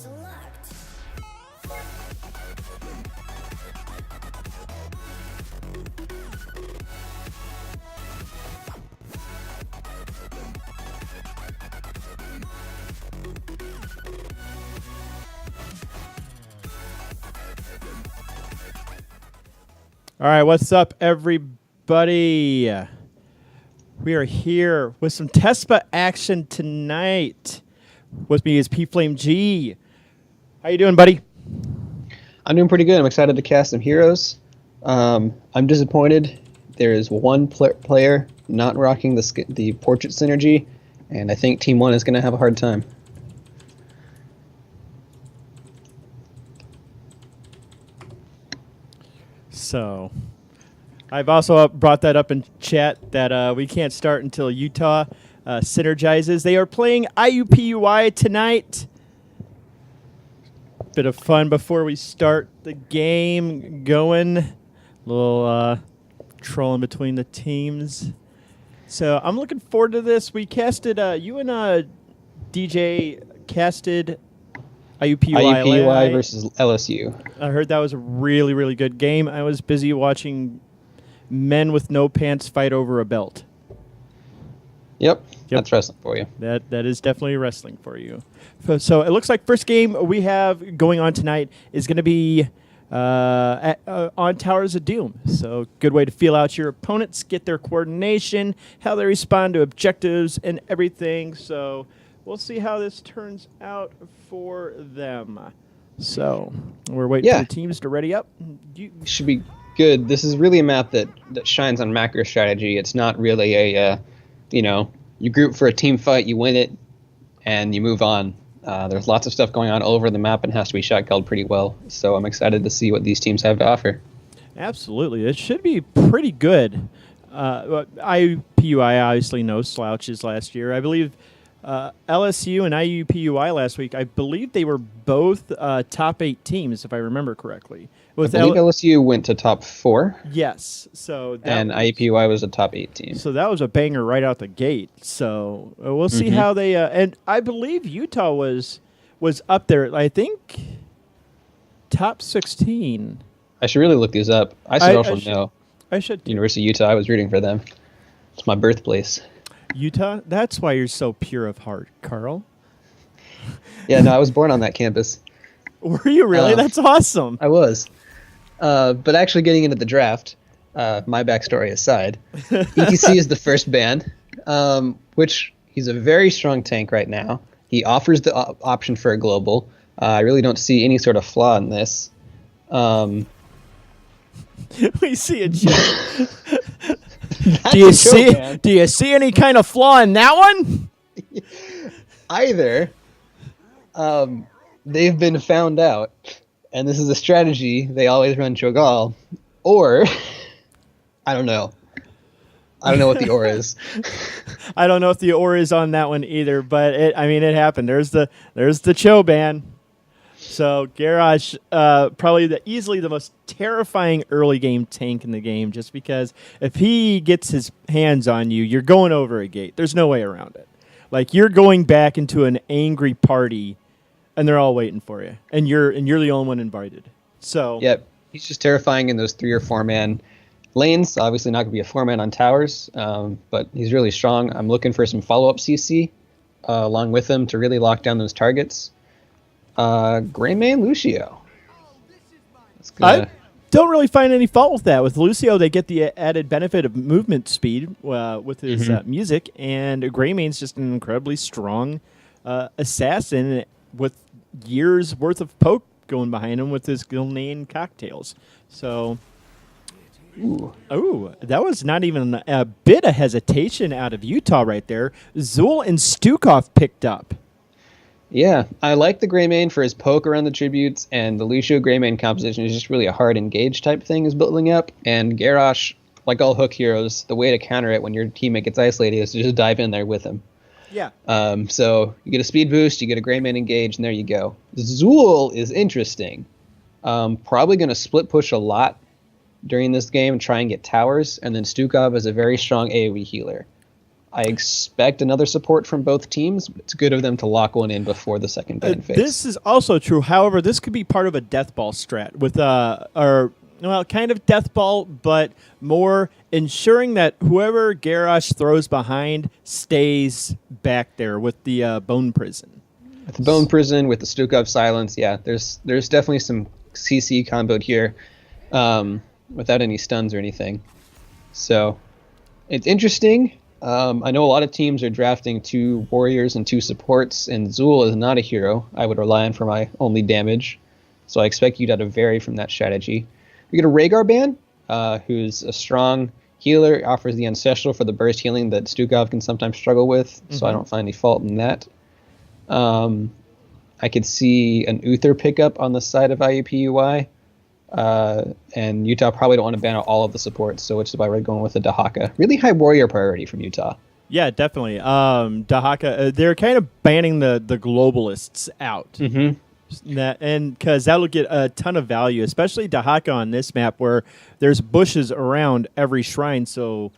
All right, what's up, everybody? We are here with some Tespa action tonight. With me is P Flame G. How you doing, buddy? I'm doing pretty good. I'm excited to cast some heroes. I'm disappointed. There is one player not rocking the portrait synergy, and I think Team 1 is going to have a hard time. So, I've also brought that up in chat that we can't start until Utah synergizes. They are playing IUPUI tonight. Bit of fun before we start the game going. A little trolling between the teams. So, I'm looking forward to this. We casted, you and DJ casted IUPUI versus LSU. I heard that was a really, really good game. I was busy watching men with no pants fight over a belt. Yep. That's wrestling for you. That is definitely wrestling for you. So it looks like first game we have going on tonight is going to be on Towers of Doom. So good way to feel out your opponents, get their coordination, how they respond to objectives and everything. So we'll see how this turns out for them. So we're waiting for the teams to ready up. Should be good. This is really a map that shines on macro strategy. It's not really a, you group for a team fight, you win it, and you move on. There's lots of stuff going on all over the map and has to be shotgunned pretty well. So I'm excited to see what these teams have to offer. Absolutely. It should be pretty good. IUPUI obviously no slouches last year. I believe LSU and IUPUI last week, I believe they were both top 8 teams, if I remember correctly. I believe LSU went to top 4. Yes. And IUPUI was a top 8 team. So that was a banger right out the gate. So we'll see how they... and I believe Utah was up there, I think, top 16. I should really look these up. I also know. I should. University of Utah, I was rooting for them. It's my birthplace. Utah? That's why you're so pure of heart, Carl. Yeah, no, I was born on that campus. Were you really? That's awesome. I was. But actually getting into the draft, my backstory aside, ETC is the first ban, which he's a very strong tank right now. He offers the option for a global. I really don't see any sort of flaw in this. We see a joke. Do you see any kind of flaw in that one? Either they've been found out, and this is a strategy they always run Cho'Gall, or I don't know. I don't know what the or is. I don't know if the or is on that one either, but it happened. There's the Cho ban. So Garrosh, probably easily the most terrifying early game tank in the game, just because if he gets his hands on you, you're going over a gate. There's no way around it. Like, you're going back into an angry party, and they're all waiting for you, and you're the only one invited. So yep, he's just terrifying in those 3 or 4 man lanes. Obviously not going to be a 4 man on towers, but he's really strong. I'm looking for some follow up CC along with him to really lock down those targets. Greymane Lucio. I don't really find any fault with that. With Lucio, they get the added benefit of movement speed with his music, and Greymane's just an incredibly strong assassin with years worth of poke going behind him with his Gilnane cocktails. So, that was not even a bit of hesitation out of Utah right there. Zool and Stukov picked up. Yeah, I like the Greymane for his poke around the tributes, and the Lucio Greymane composition is just really a hard engage type thing is building up. And Garrosh, like all hook heroes, the way to counter it when your teammate gets isolated is to just dive in there with him. Yeah. So you get a speed boost, you get a Greymane engage, and there you go. Zool is interesting. Probably going to split push a lot during this game and try and get towers, and then Stukov is a very strong AoE healer. I expect another support from both teams. It's good of them to lock one in before the second ban phase. This is also true. However, this could be part of a death ball strat with kind of death ball, but more ensuring that whoever Garrosh throws behind stays back there with the bone prison. With the bone prison, with the Stukov silence, yeah, there's definitely some CC comboed here, without any stuns or anything. So it's interesting. I know a lot of teams are drafting 2 warriors and 2 supports, and Zul is not a hero I would rely on for my only damage. So I expect Utah to vary from that strategy. We get a Rhaegar ban, who's a strong healer, offers the Ancestral for the burst healing that Stukov can sometimes struggle with, so I don't find any fault in that. I could see an Uther pickup on the side of IUPUI. And Utah probably don't want to ban out all of the supports, so which is why we're going with the Dahaka. Really high warrior priority from Utah. Yeah, definitely. Dahaka, they're kind of banning the globalists out. And because that'll get a ton of value, especially Dahaka on this map where there's bushes around every shrine, so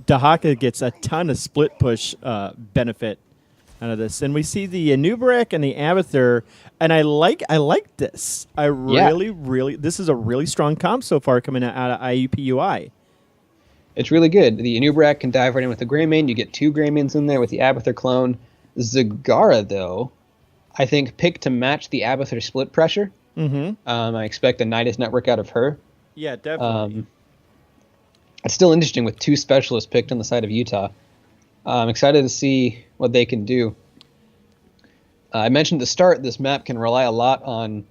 Dahaka gets a ton of split push benefit out of this. And we see the Anubarak and the Abathur, and I like this. Really, this is a really strong comp so far coming out of IUPUI. It's really good. The Anubarak can dive right in with the Greymane. You get 2 Greymanes in there with the Abathur clone. Zagara, though, I think picked to match the Abathur split pressure. I expect a Nidus network out of her. Yeah, definitely. It's still interesting with 2 specialists picked on the side of Utah. I'm excited to see what they can do. I mentioned at the start, this map can rely a lot on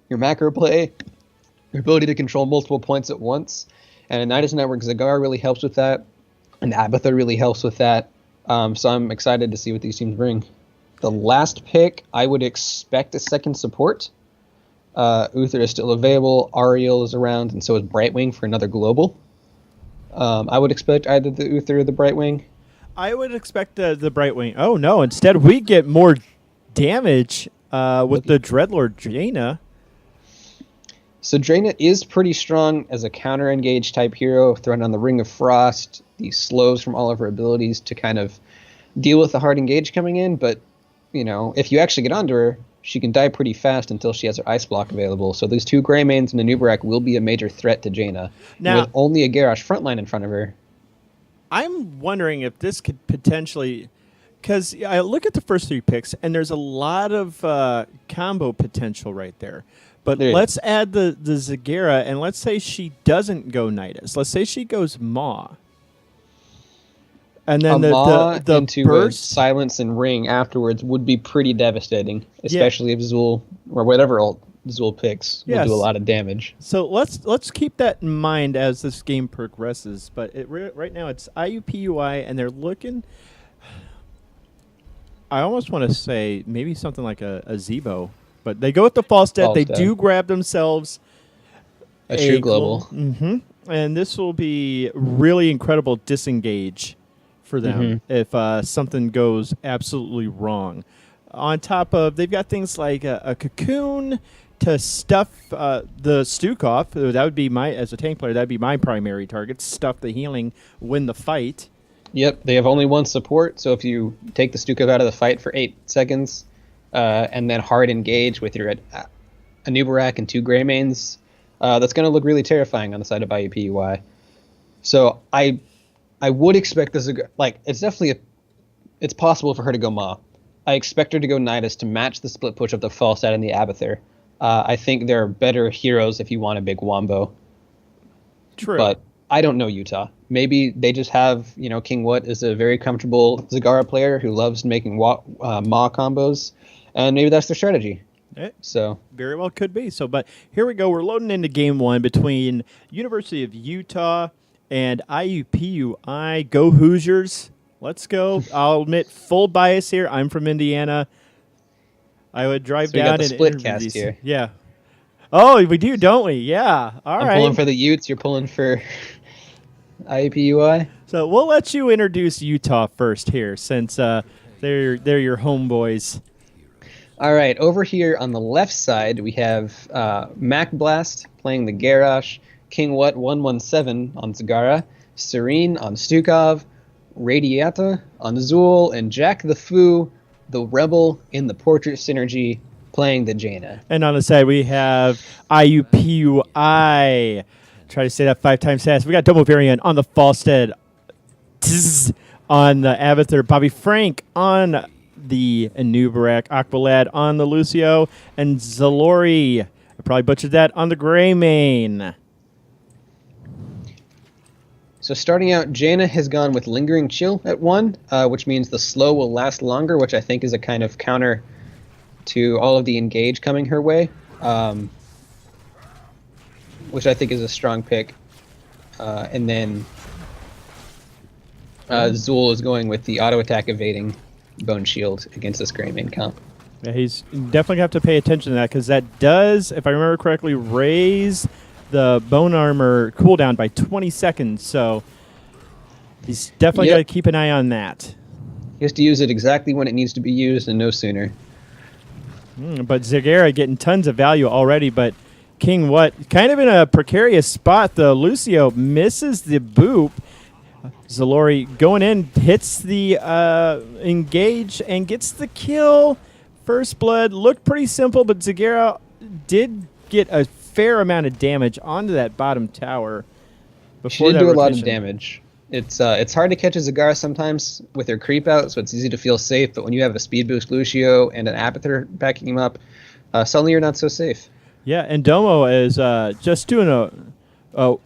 your macro play, your ability to control multiple points at once, and a Nidus Network Zagar really helps with that, and Abathur really helps with that. So I'm excited to see what these teams bring. The last pick, I would expect a second support. Uther is still available, Ariel is around, and so is Brightwing for another global. I would expect either the Uther or the Brightwing. I would expect the Brightwing. Oh, no. Instead, we get more damage with the Dreadlord Jaina. So Jaina is pretty strong as a counter-engage type hero, throwing on the Ring of Frost, the slows from all of her abilities to kind of deal with the hard engage coming in. But, you know, if you actually get onto her, she can die pretty fast until she has her Ice Block available. So these 2 Greymanes and the Anubarak will be a major threat to Jaina. Now, with only a Garrosh frontline in front of her. I'm wondering if this could potentially, because I look at the first 3 picks, and there's a lot of combo potential right there. But let's add the Zagara, and let's say she doesn't go Nidus. Let's say she goes Maw. And then the into burst, silence and ring afterwards would be pretty devastating, especially if Zul or whatever ult Zul picks will do a lot of damage. So let's keep that in mind as this game progresses. But right now it's IUPUI, and they're looking. I almost want to say maybe something like a Zebo, but they go with the Falstad. They do grab themselves a true global. And this will be really incredible disengage for them if something goes absolutely wrong. On top of, they've got things like a cocoon to stuff the Stukov. That would be as a tank player, that would be my primary target. Stuff the healing, win the fight. Yep, they have only 1 support, so if you take the Stukov out of the fight for 8 seconds and then hard engage with your Anubarak and 2 Greymanes, that's going to look really terrifying on the side of IUPUI. So I would expect this, it's definitely it's possible for her to go Maw. I expect her to go Nidus to match the split push of the Falstad and the Abathur. I think there are better heroes if you want a big wombo. True. But I don't know Utah. Maybe they just have, King What is a very comfortable Zagara player who loves making Maw combos, and maybe that's their strategy. So very well could be. But here we go. We're loading into game 1 between University of Utah and IUPUI. Go Hoosiers. Let's go. I'll admit full bias here. I'm from Indiana. I would drive down and split cast these. Here. Yeah. Oh, we do, don't we? Yeah. All right. I'm pulling for the Utes. You're pulling for IUPUI. So we'll let you introduce Utah first here, since they're your homeboys. All right. Over here on the left side, we have Mac Blast playing the Garrosh, King What 117 on Zagara, Serene on Stukov, Radiata on Zool, and Jack the Foo, the Rebel in the Portrait Synergy, playing the Jaina. And on the side, we have IUPUI. Try to say that 5 times fast. We got Domo Variant on the Falstead. Tzzz, on the Abathur. Bobby Frank on the Anubarak. Aqualad on the Lucio. And Zalori, I probably butchered that, on the Greymane. So starting out, Jaina has gone with Lingering Chill at 1, which means the slow will last longer, which I think is a kind of counter to all of the engage coming her way, which I think is a strong pick. And then Zool is going with the auto attack evading Bone Shield against this Greymane comp. Yeah, he's definitely going to have to pay attention to that, because that does, if I remember correctly, raise the bone armor cooldown by 20 seconds. So he's definitely got to keep an eye on that. He has to use it exactly when it needs to be used and no sooner. But Zagara getting tons of value already, but King What kind of in a precarious spot. The Lucio misses the boop. Zalori going in, hits the engage and gets the kill. First blood looked pretty simple, but Zagara did get a fair amount of damage onto that bottom tower. She did do a lot of damage. It's hard to catch a Zagara sometimes with her creep out, so it's easy to feel safe. But when you have a speed boost Lucio and an Abathur backing him up, suddenly you're not so safe. Yeah, and Domo is just doing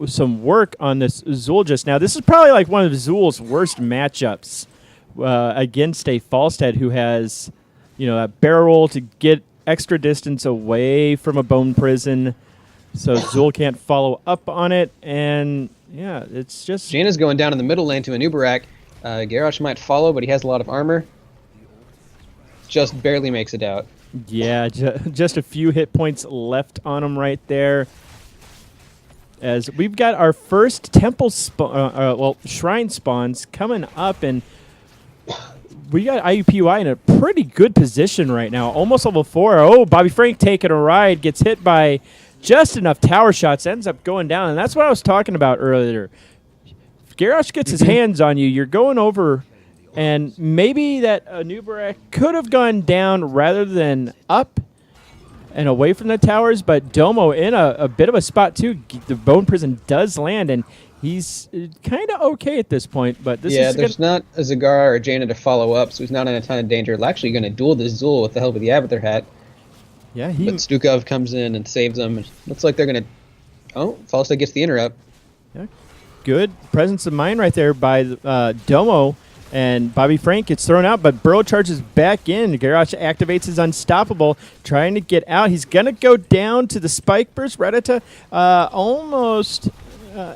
some work on this Zool just now. This is probably like one of Zool's worst matchups against a Falstead who has, a barrel roll to get extra distance away from a bone prison, so Zool can't follow up on it. And yeah, it's just Jaina's going down in the middle lane to Anubarak. Garrosh might follow, but he has a lot of armor. Just barely makes it out. Yeah, just a few hit points left on him right there. As we've got our first temple shrine spawns coming up, and we got IUPUI in a pretty good position right now. Almost level 4. Oh, Bobby Frank taking a ride, gets hit by just enough tower shots, ends up going down. And that's what I was talking about earlier. If Garrosh gets his hands on you, you're going over, and maybe that Anubarak could have gone down rather than up and away from the towers. But Domo in a bit of a spot, too. The bone prison does land, and he's kind of okay at this point. But there's not a Zagara or a Jaina to follow up, so he's not in a ton of danger. They're actually going to duel this Zool with the help of the Abathur hat. Yeah, but Stukov comes in and saves them. Looks like they're going to... Oh, Falstad gets the interrupt. Yeah, good presence of mind right there by Domo. And Bobby Frank gets thrown out, but Burrow charges back in. Garrosh activates his Unstoppable, trying to get out. He's going to go down to the Spike Burst. Redita almost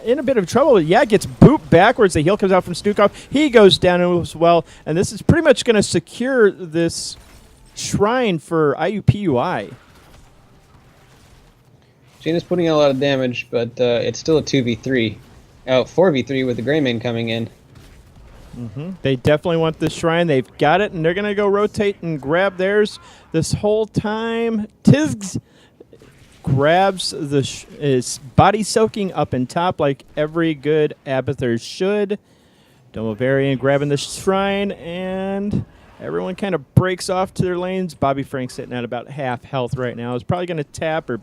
in a bit of trouble. Yeah, gets booped backwards. The heal comes out from Stukov. He goes down as well. And this is pretty much going to secure this shrine for IUPUI. Jaina's putting out a lot of damage, but it's still a 2v3. Oh, 4v3 with the Greymane coming in. They definitely want this shrine. They've got it, and they're going to go rotate and grab theirs this whole time. Tiggs grabs is body soaking up in top like every good Abathur should. Domovarian grabbing the shrine, and everyone kind of breaks off to their lanes. Bobby Frank sitting at about half health right now. Is probably going to tap or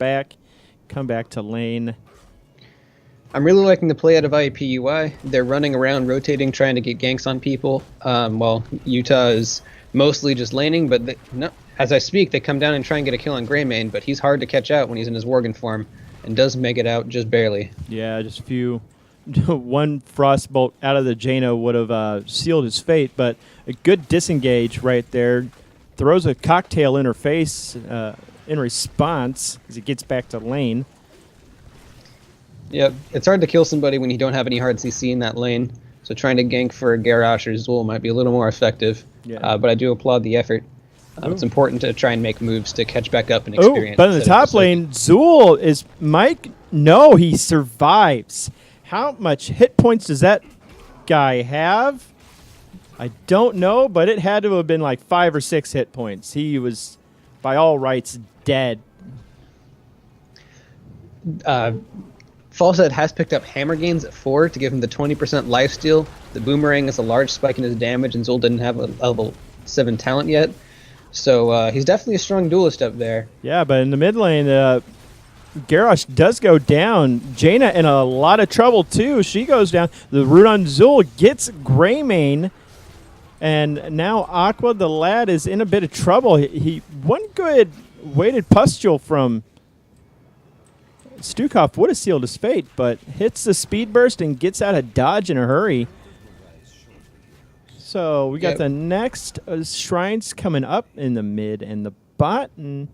come back to lane. I'm really liking the play out of IUPUI. They're running around, rotating, trying to get ganks on people, while Utah is mostly just laning. But as I speak, they come down and try and get a kill on Greymane, but he's hard to catch out when he's in his Worgen form, and does make it out just barely. Yeah, just a few. One Frostbolt out of the Jaina would have sealed his fate, but a good disengage right there. Throws a cocktail in her face in response as he gets back to lane. Yep, it's hard to kill somebody when you don't have any hard CC in that lane, so trying to gank for Garrosh or Zool might be a little more effective. Yeah. But I do applaud the effort. It's important to try and make moves to catch back up and experience. But in the top lane, Zool is Mike. No, he survives. How much hit points does that guy have? I don't know, but it had to have been like 5 or 6 hit points. He was, by all rights, dead. Falstad has picked up hammer gains at 4 to give him the 20% lifesteal. The boomerang is a large spike in his damage, and Zul didn't have a level 7 talent yet. So he's definitely a strong duelist up there. Yeah, but in the mid lane, Garrosh does go down. Jaina in a lot of trouble, too. She goes down. The root on Zul gets Greymane. And now Aqua, the lad, is in a bit of trouble. He one good weighted pustule from Stukov would have sealed his fate, but hits the speed burst and gets out of dodge in a hurry. So we got the next shrines coming up in the mid and the bot, and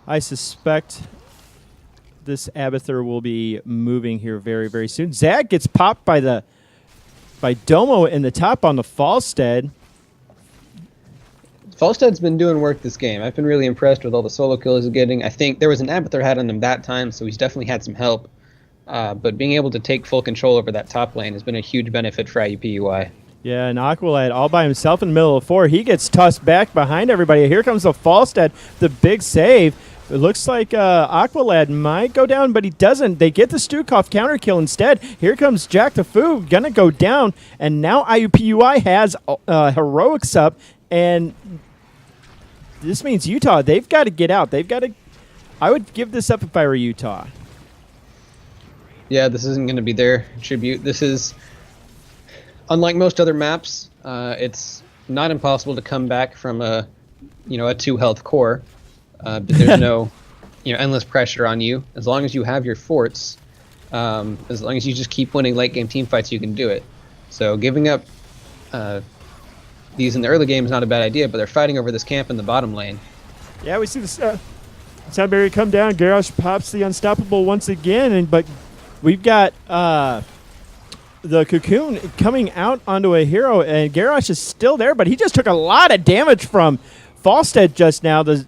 I suspect this Abathur will be moving here very, very soon. Zag gets popped by Domo in the top on the Falstead. Falstad's been doing work this game. I've been really impressed with all the solo kills he's getting. I think there was an Abathur hat on him that time, so he's definitely had some help. But being able to take full control over that top lane has been a huge benefit for IUPUI. Yeah, and Aqualad all by himself in the middle of 4. He gets tossed back behind everybody. Here comes the Falstad, the big save. It looks like Aqualad might go down, but he doesn't. They get the Stukov counter kill instead. Here comes Jack the Foo, gonna go down, and now IUPUI has heroics up, and this means Utah, they've got to get out. They've got to. I would give this up if I were Utah. Yeah, this isn't going to be their tribute. This is, unlike most other maps, it's not impossible to come back from a 2 health core. But there's no, endless pressure on you. As long as you have your forts, as long as you just keep winning late game team fights, you can do it. So giving up these in the early game is not a bad idea, but they're fighting over this camp in the bottom lane. Yeah, we see the Soundberry come down. Garrosh pops the unstoppable once again, but we've got the Cocoon coming out onto a hero, and Garrosh is still there, but he just took a lot of damage from Falstead just now. The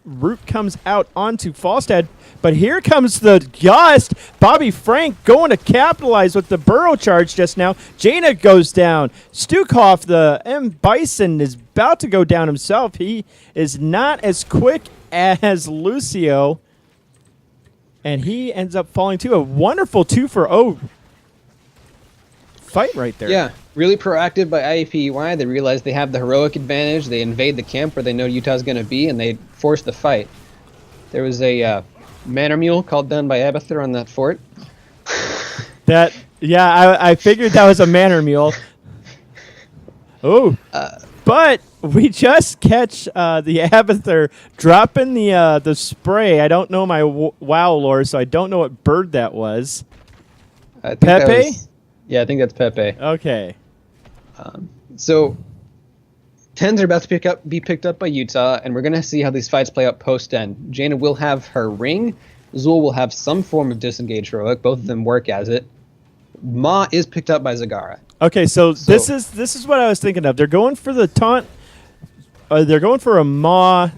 root comes out onto Falstead, but here comes the gust. Bobby Frank going to capitalize with the burrow charge just now. Jaina goes down. Stukov, the M. Bison, is about to go down himself. He is not as quick as Lucio, and he ends up falling too. A wonderful 2-for-0 fight right there. Yeah, really proactive by IUPUI. They realize they have the heroic advantage. They invade the camp where they know Utah's going to be, and they force the fight. There was a Manor Mule called down by Abathur on that fort. I figured that was a Manor Mule. Oh, but we just catch the Abathur dropping the spray. I don't know my WoW lore, so I don't know what bird that was. Pepe? Yeah, I think that's Pepe. Okay. So 10s are about to be picked up by Utah, and we're going to see how these fights play out post-end. Jaina will have her ring. Zul will have some form of disengaged heroic. Both of them work as it. Ma is picked up by Zagara. Okay, so this is what I was thinking of. They're going for the taunt. They're going for a Ma.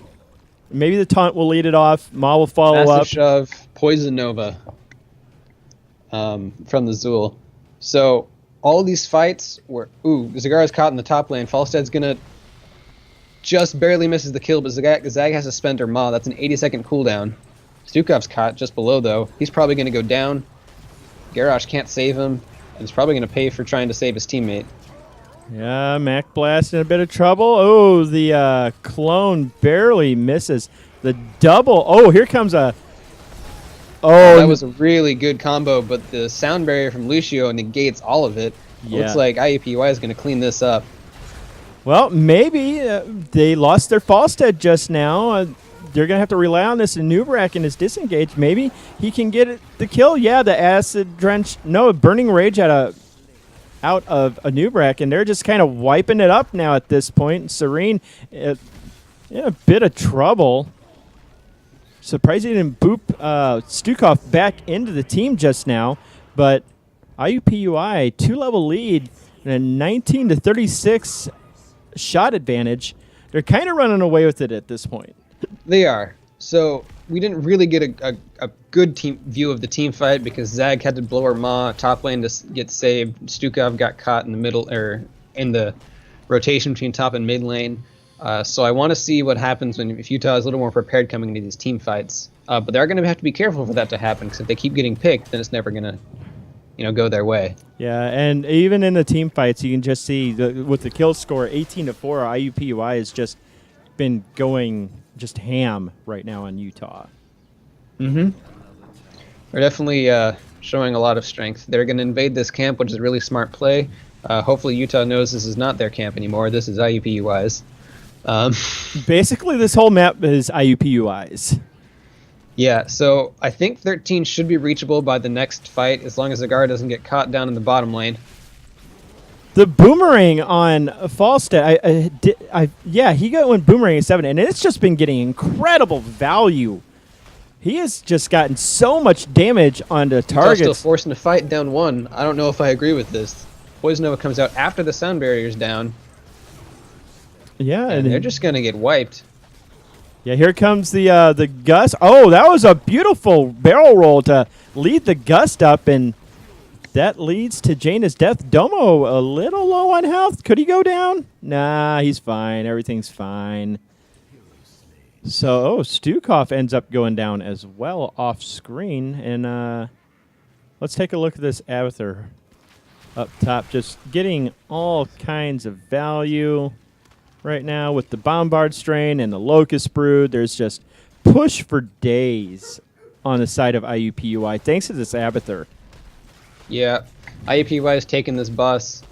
Maybe the taunt will lead it off. Ma will follow Massive up. shove, Poison Nova from the Zul. So all of these fights were... Ooh, Zagara's caught in the top lane. Falstead's going to just barely misses the kill, but Zag has to spend her Ma. That's an 80-second cooldown. Stukov's caught just below, though. He's probably going to go down. Garrosh can't save him, and he's probably going to pay for trying to save his teammate. Yeah, Mac Blast in a bit of trouble. Oh, the clone barely misses. The double. Oh, here comes a... Oh, that was a really good combo, but the sound barrier from Lucio negates all of it. Yeah. Looks like IUPUI is going to clean this up. Well, maybe they lost their Falstead just now. They're going to have to rely on this Nubrak and his disengage. Maybe he can get the kill. Yeah, the acid drench. No, Burning Rage out of a Nubrak, and they're just kind of wiping it up now at this point. Serene in a bit of trouble. Surprised he didn't boop Stukov back into the team just now, but IUPUI 2-level lead and a 19-36 shot advantage. They're kind of running away with it at this point. They are. So we didn't really get a good team view of the team fight because Zag had to blow her Ma top lane to get saved. Stukov got caught in the middle, or in the rotation between top and mid lane. So I want to see what happens if Utah is a little more prepared coming into these team fights. But they're going to have to be careful for that to happen, because if they keep getting picked, then it's never going to, go their way. Yeah, and even in the team fights, you can just see with the kill score 18-4, IUPUI has just been going just ham right now on Utah. Mm-hmm. They're definitely showing a lot of strength. They're going to invade this camp, which is a really smart play. Hopefully Utah knows this is not their camp anymore. This is IUPUI's. Basically, this whole map is IUPUI's. Yeah, so I think 13 should be reachable by the next fight, as long as the guard doesn't get caught down in the bottom lane. The boomerang on Falstad, he went boomerang at 7, and it's just been getting incredible value. He has just gotten so much damage onto targets. Still forcing to fight down 1. I don't know if I agree with this. Poison Nova comes out after the sound barrier's down. Yeah, and they're just gonna get wiped. Yeah, here comes the gust. Oh, that was a beautiful barrel roll to lead the gust up, and that leads to Jaina's death. Domo a little low on health. Could he go down? Nah, he's fine. Everything's fine. So, Stukov ends up going down as well off screen. And let's take a look at this Abathur up top. Just getting all kinds of value right now with the Bombard Strain and the Locust Brood. There's just push for days on the side of IUPUI thanks to this Abathur. Yeah, IUPUI has taken this boss.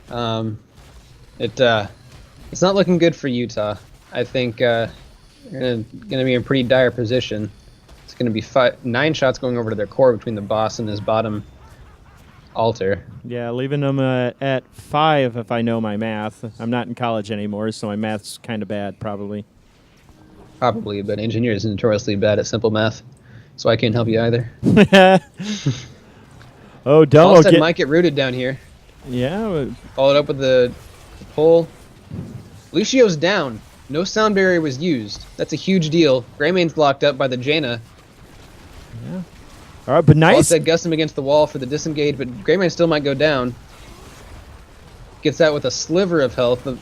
It's not looking good for Utah. I think they're gonna be in a pretty dire position. It's gonna be 9 shots going over to their core between the boss and his bottom altar. Yeah, leaving them at 5 if I know my math. I'm not in college anymore, so my math's kind of bad, probably. Probably, but engineers are notoriously bad at simple math, so I can't help you either. Oh, Domo might get rooted down here. Yeah. Followed up with the pull. Lucio's down. No sound barrier was used. That's a huge deal. Greymane's locked up by the Jaina. Yeah. All right, but nice. Said gusts him against the wall for the disengage, but Greymane still might go down. Gets out with a sliver of health. The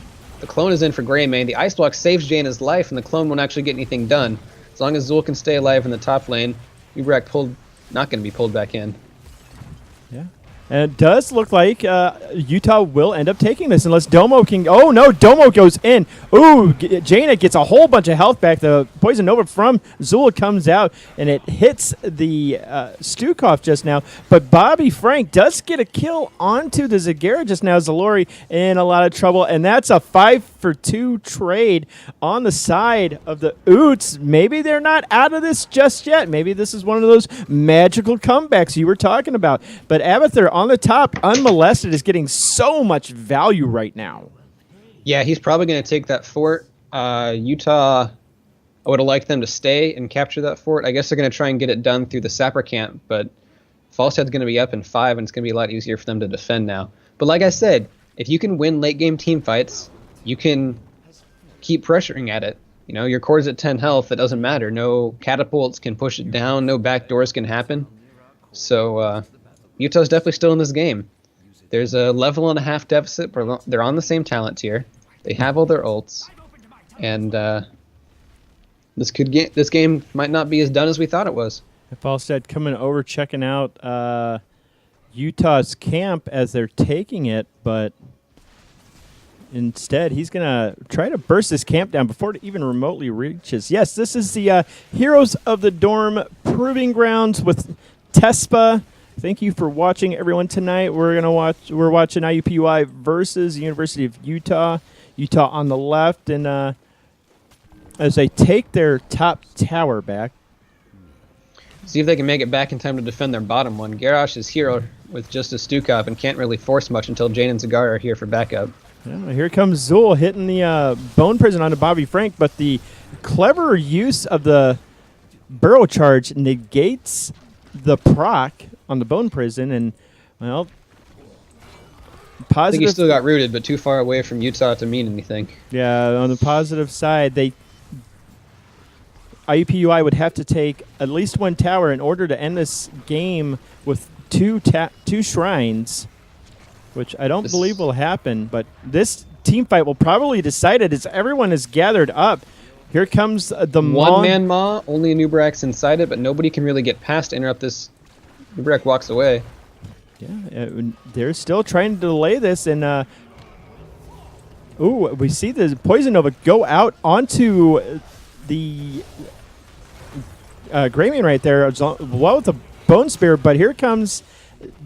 clone is in for Greymane. The Ice Block saves Jaina's life, and the clone won't actually get anything done. As long as Zul can stay alive in the top lane, Ubrak not going to be pulled back in. Yeah. And it does look like Utah will end up taking this unless Domo can... Oh, no, Domo goes in. Ooh, Jaina gets a whole bunch of health back. The Poison Nova from Zula comes out, and it hits the Stukov just now. But Bobby Frank does get a kill onto the Zagara just now. Zalori in a lot of trouble, and that's a 5-for-2 trade on the side of the Utes. Maybe they're not out of this just yet. Maybe this is one of those magical comebacks you were talking about. But Abathur on the top, unmolested, is getting so much value right now. Yeah, he's probably going to take that fort. Utah, I would have liked them to stay and capture that fort. I guess they're going to try and get it done through the Sapper camp, but Falstead's going to be up in 5, and it's going to be a lot easier for them to defend now. But like I said, if you can win late-game team fights, you can keep pressuring at it. You know, your core's at 10 health. It doesn't matter. No catapults can push it down. No backdoors can happen. So Utah's definitely still in this game. There's a level and a half deficit, but they're on the same talent tier. They have all their ults, and this game might not be as done as we thought it was. Falstead coming over, checking out Utah's camp as they're taking it, but instead he's going to try to burst this camp down before it even remotely reaches. Yes, this is the Heroes of the Dorm Proving Grounds with Tespa. Thank you for watching, everyone. Tonight we're watching IUPUI versus University of Utah. Utah on the left, and as they take their top tower back. See if they can make it back in time to defend their bottom one. Garrosh is hero with just a Stukov and can't really force much until Jane and Zagar are here for backup. Yeah, here comes Zul hitting the Bone Prison onto Bobby Frank, but the clever use of the Burrow Charge negates the proc on the Bone Prison, and, well, positive. I think he still got rooted, but too far away from Utah to mean anything. Yeah, on the positive side, IUPUI would have to take at least one tower in order to end this game with two shrines, which I don't believe will happen. But this team fight will probably decide it as everyone is gathered up. Here comes the One-man Maw, only Nubarak's inside it, but nobody can really get past to interrupt this. Nubarak walks away. Yeah, they're still trying to delay this, and we see the Poison Nova go out onto the Greymane right there, well with the Bone Spear, but here comes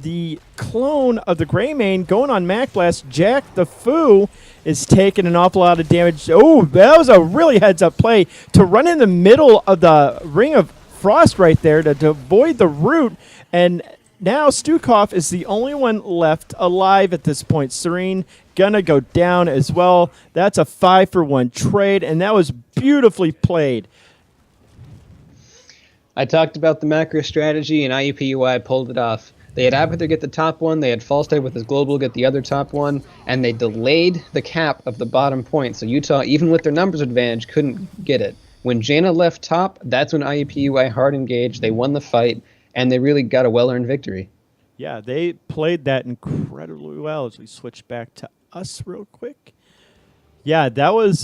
the clone of the Greymane going on Mac Blast. Jack the Foo is taking an awful lot of damage. Oh, that was a really heads-up play to run in the middle of the Ring of Frost right there to avoid the root, and now Stukov is the only one left alive at this point. Serene gonna go down as well. That's a 5-for-1 trade, and that was beautifully played. I talked about the macro strategy, and IUPUI pulled it off. They had Abathur get the top one, they had Falstad with his global get the other top one, and they delayed the cap of the bottom point, so Utah, even with their numbers advantage, couldn't get it. When Jaina left top, that's when IUPUI hard engaged, they won the fight, and they really got a well-earned victory. Yeah, they played that incredibly well. As we switch back to us real quick. Yeah, that was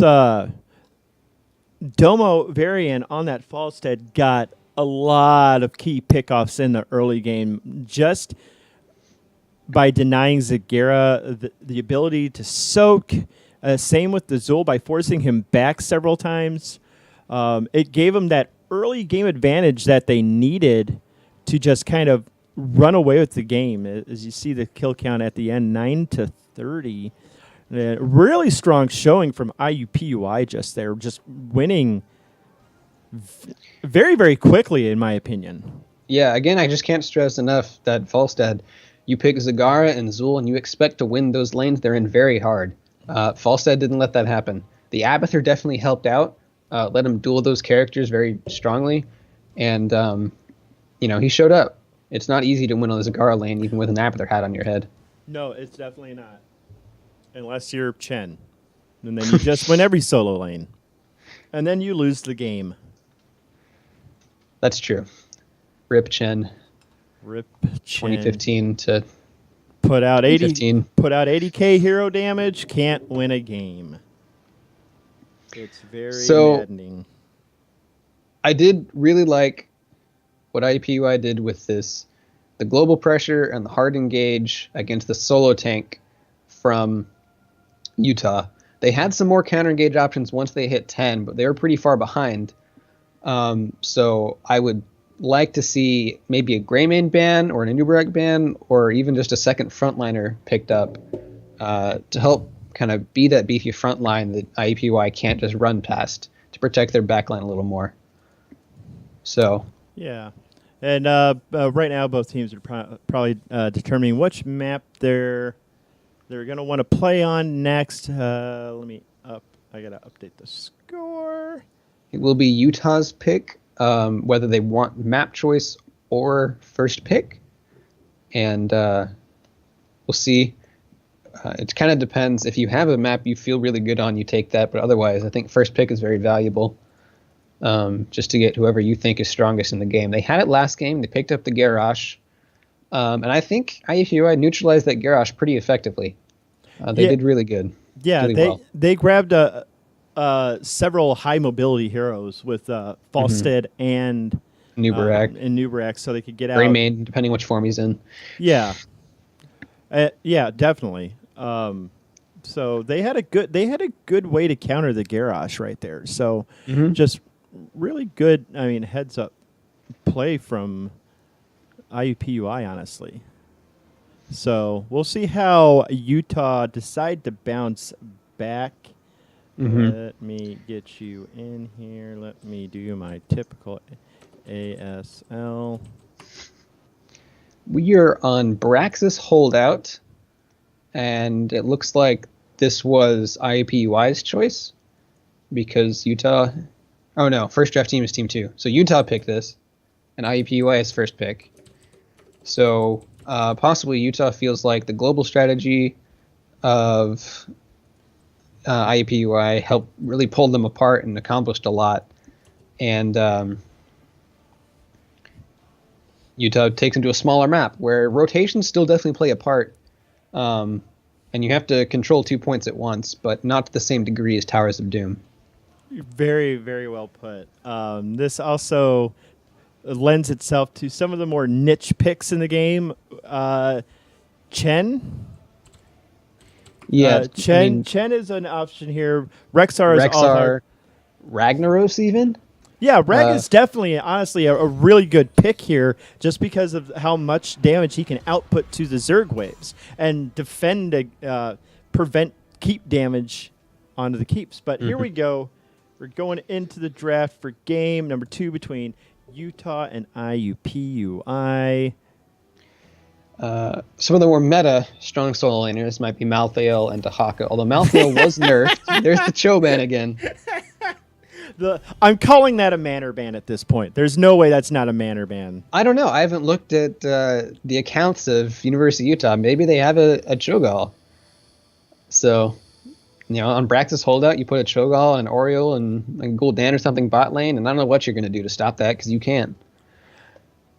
Domo Varian on that Falstad got a lot of key pickoffs in the early game just by denying Zagara the ability to soak. Same with the Zul by forcing him back several times. It gave him that early game advantage that they needed to just kind of run away with the game. As you see the kill count at the end, 9-30. Really strong showing from IUPUI just there, just winning very, very quickly, in my opinion. Yeah, again, I just can't stress enough that Falstad, you pick Zagara and Zul, and you expect to win those lanes they're in very hard. Falstad didn't let that happen. The Abathur definitely helped out, let him duel those characters very strongly, and he showed up. It's not easy to win on the Zagara lane, even with an Abathur hat on your head. No, it's definitely not. Unless you're Chen. And then you just win every solo lane. And then you lose the game. That's true. Rip Chen. Rip Chen. 2015 to put out 2015. Put out 80k hero damage, can't win a game. It's very maddening. I did really like what IUPUI did with this, the global pressure and the hard engage against the solo tank from Utah. They had some more counter engage options once they hit 10, but they were pretty far behind. So I would like to see maybe a Greymane ban or an Nubarak ban or even just a second frontliner picked up to help kind of be that beefy front line that IUPUI can't just run past to protect their backline a little more. So yeah. And right now both teams are probably determining which map they're going to want to play on next. Let me up. I got to update the score. It will be Utah's pick, whether they want map choice or first pick. And we'll see. It kind of depends. If you have a map you feel really good on, you take that. But otherwise, I think first pick is very valuable, just to get whoever you think is strongest in the game. They had it last game. They picked up the Garrosh. And I think IUPUI neutralized that Garrosh pretty effectively. They did really good. Yeah, really they grabbed several high mobility heroes with Falstad and Nubarak, so they could get out. Greymane, depending which form he's in. Yeah, yeah, definitely. So they had a good way to counter the Garrosh right there. So just really good. I mean, heads up play from IUPUI, honestly. So we'll see how Utah decide to bounce back. Let me get you in here. Let me do my typical ASL. We are on Braxis holdout, and it looks like this was IUPUI's choice because Utah... Oh, no. First draft team is team 2. So Utah picked this, and IUPUI is first pick. So possibly Utah feels like the global strategy of IUPUI helped really pull them apart and accomplished a lot. And Utah takes them to a smaller map where rotations still definitely play a part. and you have to control 2 points at once, but not to the same degree as Towers of Doom. Very, very well put. This also lends itself to some of the more niche picks in the game. Chen. Yeah, Chen is an option here. Rexar is all Rexar, Ragnaros even. Yeah, Rag is definitely, honestly, a really good pick here just because of how much damage he can output to the Zerg waves and defend, prevent keep damage onto the keeps. But here we go. We're going into the draft for game number 2 between Utah and IUPUI. Some of the more meta strong solo laners might be Malthael and Dahaka, although Malthael was nerfed. There's the Choban again. I'm calling that a manner ban at this point. There's no way that's not a manner ban. I don't know. I haven't looked at the accounts of University of Utah. Maybe they have a Cho'Gall. So, on Brax's holdout, you put a Cho'Gall and an Oriole and a Gul'dan or something bot lane, and I don't know what you're going to do to stop that because you can't.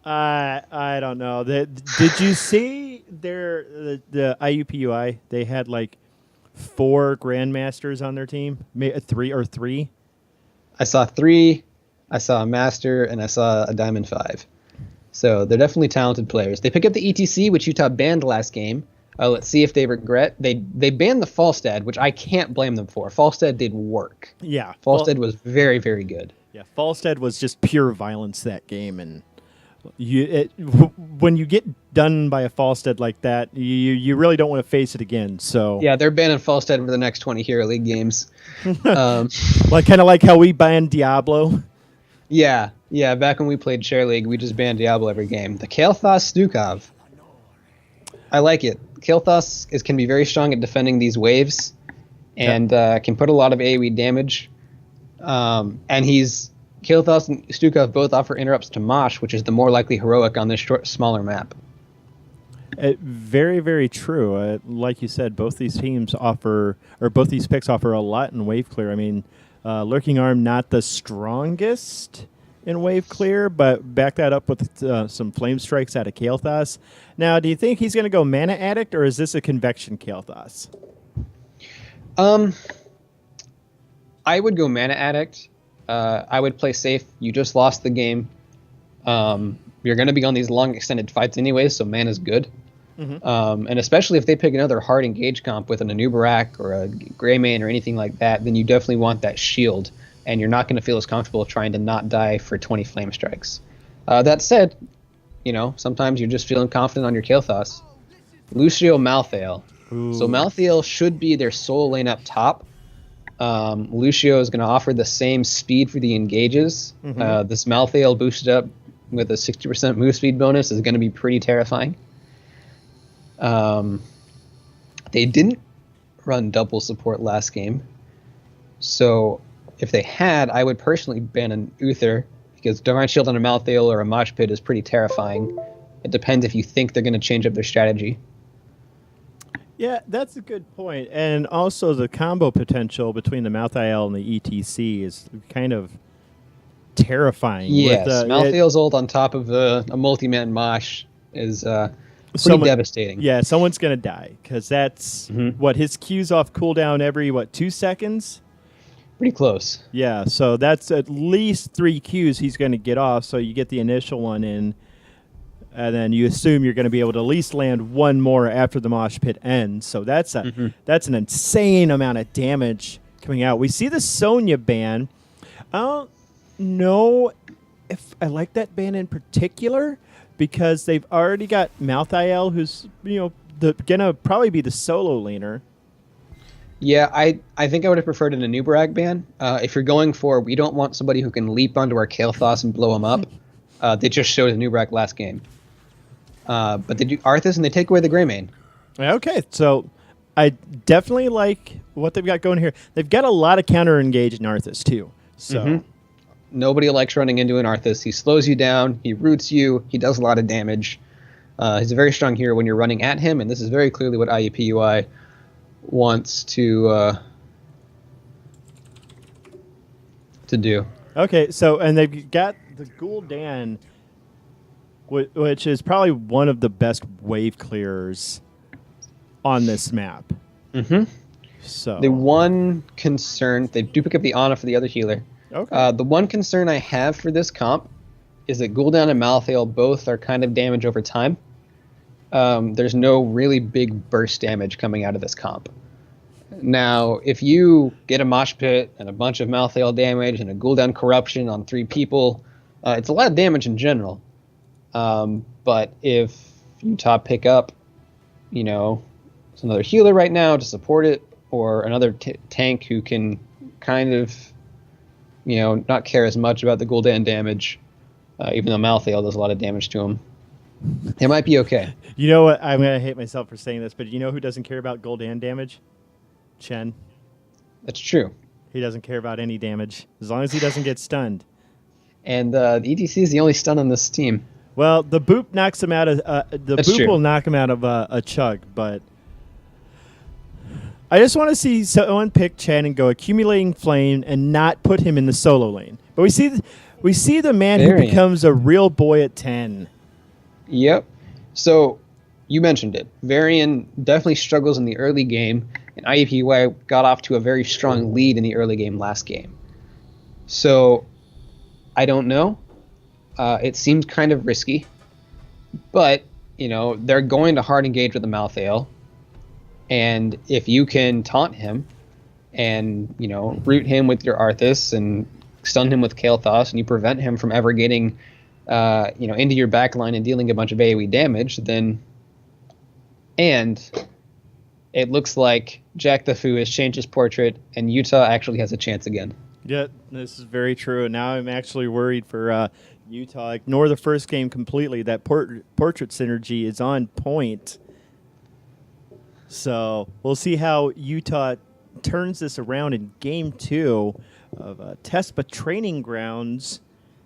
I don't know. Did you see the IUPUI? They had like 4 grandmasters on their team, 3. I saw 3, I saw a master, and I saw a diamond 5. So they're definitely talented players. They pick up the ETC, which Utah banned last game. Let's see if they regret. They banned the Falstad, which I can't blame them for. Falstad did work. Yeah. Falstad was very, very good. Yeah, Falstad was just pure violence that game, and when you get done by a Falstad like that, you really don't want to face it again. So yeah, they're banning Falstad for the next 20 Hero League games. Like kind of like how we banned Diablo. Yeah. Back when we played Share League, we just banned Diablo every game. The Kael'thas Stukov. I like it. Kael'thas can be very strong at defending these waves, and can put a lot of AoE damage. And Kael'thas and Stukov both offer interrupts to Mosh, which is the more likely heroic on this smaller map. Very, very true. Like you said, both these picks offer a lot in wave clear. I mean, Lurking Arm not the strongest in wave clear, but back that up with some flame strikes out of Kael'thas. Now, do you think he's going to go Mana Addict, or is this a Convection Kael'thas? I would go Mana Addict. I would play safe. You just lost the game. You're going to be on these long extended fights anyways, so mana's good. Mm-hmm. And especially if they pick another hard engage comp with an Anubarak or a Greymane or anything like that, then you definitely want that shield, and you're not going to feel as comfortable trying to not die for 20 flame strikes. That said, sometimes you're just feeling confident on your Kael'thas. Lucio Malthael. Ooh. So Malthael should be their sole lane up top. Lucio is going to offer the same speed for the engages. Mm-hmm. This Malthael boosted up with a 60% move speed bonus is going to be pretty terrifying. They didn't run double support last game, so if they had, I would personally ban an Uther, because Divine Shield on a Malthael or a Mosh Pit is pretty terrifying. It depends if you think they're going to change up their strategy. Yeah, that's a good point. And also the combo potential between the Malthael and the ETC is kind of terrifying. Yes, Malthael's ult on top of a multi-man Mosh is pretty devastating. Yeah, someone's going to die, because that's what his Q's off cooldown every, 2 seconds? Pretty close. Yeah, so that's at least 3 Qs he's going to get off, so you get the initial one in, and then you assume you're going to be able to at least land one more after the Mosh Pit ends. So that's that's an insane amount of damage coming out. We see the Sonya ban. I don't know if I like that ban in particular, because they've already got Malthael, who's gonna probably be the solo laner. Yeah, I think I would have preferred an Anubarak ban. If you're going for, we don't want somebody who can leap onto our Kael'thas and blow him up. They just showed Anubarak last game. But they do Arthas, and they take away the Greymane. Okay, so I definitely like what they've got going here. They've got a lot of counter engage in Arthas too. So nobody likes running into an Arthas. He slows you down. He roots you. He does a lot of damage. He's a very strong hero when you're running at him, and this is very clearly what IUPUI wants to do. Okay, so and they've got the Gul'dan, which is probably one of the best wave clearers on this map. Mm-hmm. So The one concern, they do pick up the Ana for the other healer. okay. The one concern I have for this comp is that Gul'dan and Malthael both are kind of damage over time. There's no really big burst damage coming out of this comp. Now, if you get a Mosh Pit and a bunch of Malthael damage and a Gul'dan Corruption on 3 people, it's a lot of damage in general. But if Utah pick up, it's another healer right now to support it, or another tank who can kind of, not care as much about the Gul'dan damage, even though Malthael does a lot of damage to him, it might be okay. You know what? I'm going to hate myself for saying this, but you know who doesn't care about Gul'dan damage? Chen. That's true. He doesn't care about any damage as long as he doesn't get stunned. And the ETC is the only stun on this team. Well, the boop knocks him out of That's true. will knock him out of a chug, but I just want to see someone pick Chen and go accumulating flame and not put him in the solo lane. But we see the man who Variant. becomes a real boy at 10. Yep. So you mentioned it. Varian definitely struggles in the early game, and IUPUI got off to a very strong lead in the early game last game. So I don't know. It seems kind of risky, but they're going to hard engage with the Malthael, and if you can taunt him and root him with your Arthas and stun him with Kael'thas, and you prevent him from ever getting into your backline and dealing a bunch of AoE damage, and it looks like Jack the Foo has changed his portrait, and Utah actually has a chance again. Yeah, this is very true. Now I'm actually worried for Utah. Ignore the first game completely. That portrait synergy is on point. So we'll see how Utah turns this around in Game 2 of Tespa Training Grounds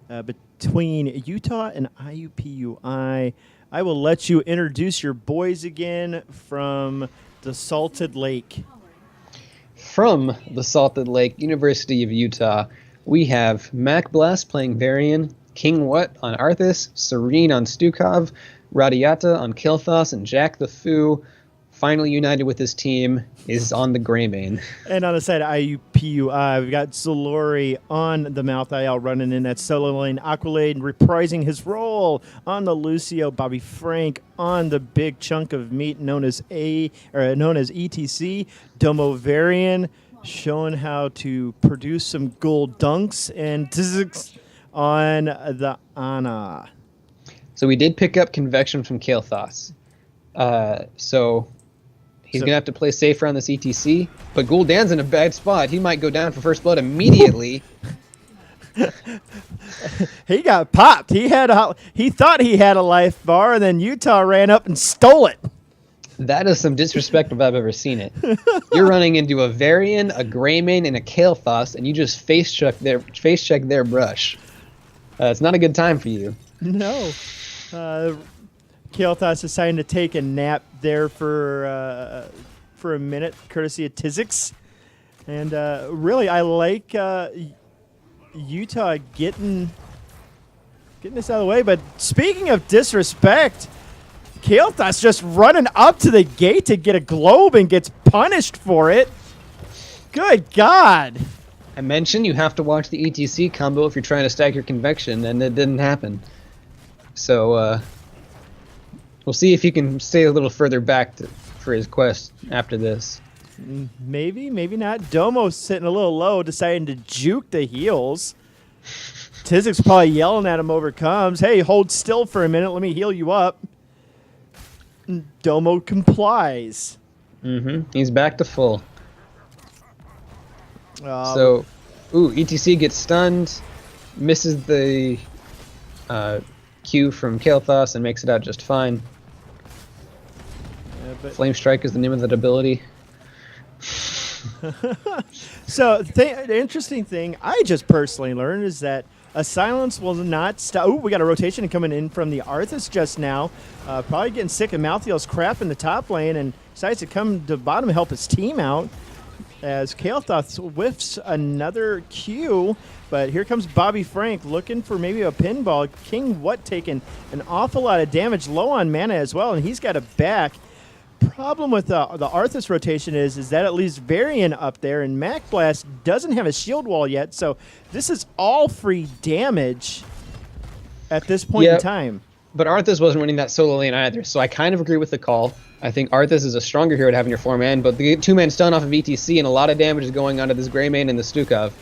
between Utah and IUPUI. I will let you introduce your boys again from the Salted Lake. From the Salted Lake, University of Utah, we have Mac Blast playing Varian, King What on Arthas, Serene on Stukov, Radiata on Kael'thas, and Jack the Foo, finally united with his team, is on the Greymane. And on the side of IUPUI, we've got Zalori on the Malthael running in that solo lane. Aqualade reprising his role on the Lucio. Bobby Frank on the big chunk of meat known as ETC. Domo Varian showing how to produce some gold dunks. And Tzix on the Ana. So we did pick up Convection from Kael'thas. So he's going to have to play safer on this ETC, but Gul'dan's in a bad spot. He might go down for first blood immediately. He got popped. He thought he had a life bar, and then Utah ran up and stole it. That is some disrespect if I've ever seen it. You're running into a Varian, a Greymane, and a Kael'thas, and you just face check their brush. It's not a good time for you. No. Kael'thas deciding to take a nap there for a minute, courtesy of Tzix. And really, I like Utah getting this out of the way. But speaking of disrespect, Kael'thas just running up to the gate to get a globe and gets punished for it. Good God. I mentioned you have to watch the ETC combo if you're trying to stack your Convection, and it didn't happen. So, we'll see if he can stay a little further back for his quest after this. Maybe, maybe not. Domo's sitting a little low, deciding to juke the heals. Tzix's probably yelling at him over comms. Hey, hold still for a minute. Let me heal you up. Domo complies. He's back to full. ETC gets stunned, misses the Q from Kael'thas, and makes it out just fine. Flame Strike is the name of that ability. So the interesting thing I just personally learned is that a silence will not stop. Oh, we got a rotation coming in from the Arthas just now. Probably getting sick of Malthael's crap in the top lane and decides to come to bottom and help his team out as Kael'thas whiffs another Q. But here comes Bobby Frank looking for maybe a pinball. King What taking an awful lot of damage, low on mana as well, and he's got a back. problem with the Arthas rotation is that it leaves Varian up there, and Mac Blast doesn't have a shield wall yet, so this is all free damage at this point in time. But Arthas wasn't winning that solo lane either, so I kind of agree with the call. I think Arthas is a stronger hero to have in your 4-man, but the 2-man stun off of ETC, and a lot of damage is going onto this Greymane and the Stukov.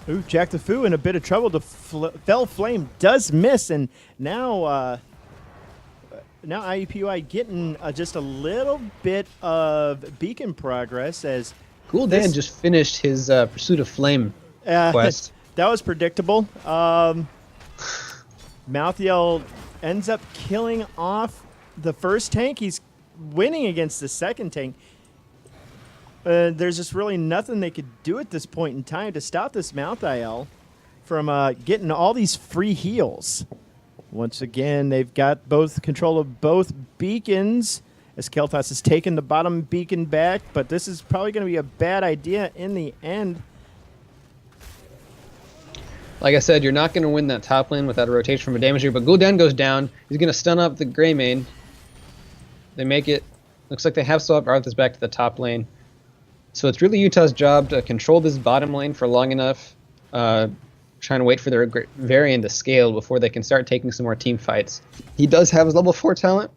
Ooh, Jack the Foo in a bit of trouble. The Fell Flame does miss, and now IUPUI getting just a little bit of beacon progress as Gul'dan just finished his Pursuit of Flame quest. That was predictable. Malthael ends up killing off the first tank. He's winning against the second tank. There's just really nothing they could do at this point in time to stop this Malthael from getting all these free heals. Once again, they've got both control of both beacons as Kael'thas has taken the bottom beacon back, but this is probably going to be a bad idea in the end. Like I said, you're not going to win that top lane without a rotation from a damage here, but Gul'dan goes down. He's going to stun up the Greymane. They make it. Looks like they have swapped Arthas back to the top lane. So it's really Utah's job to control this bottom lane for long enough, trying to wait for their Varian to scale before they can start taking some more team fights. He does have his level 4 talent,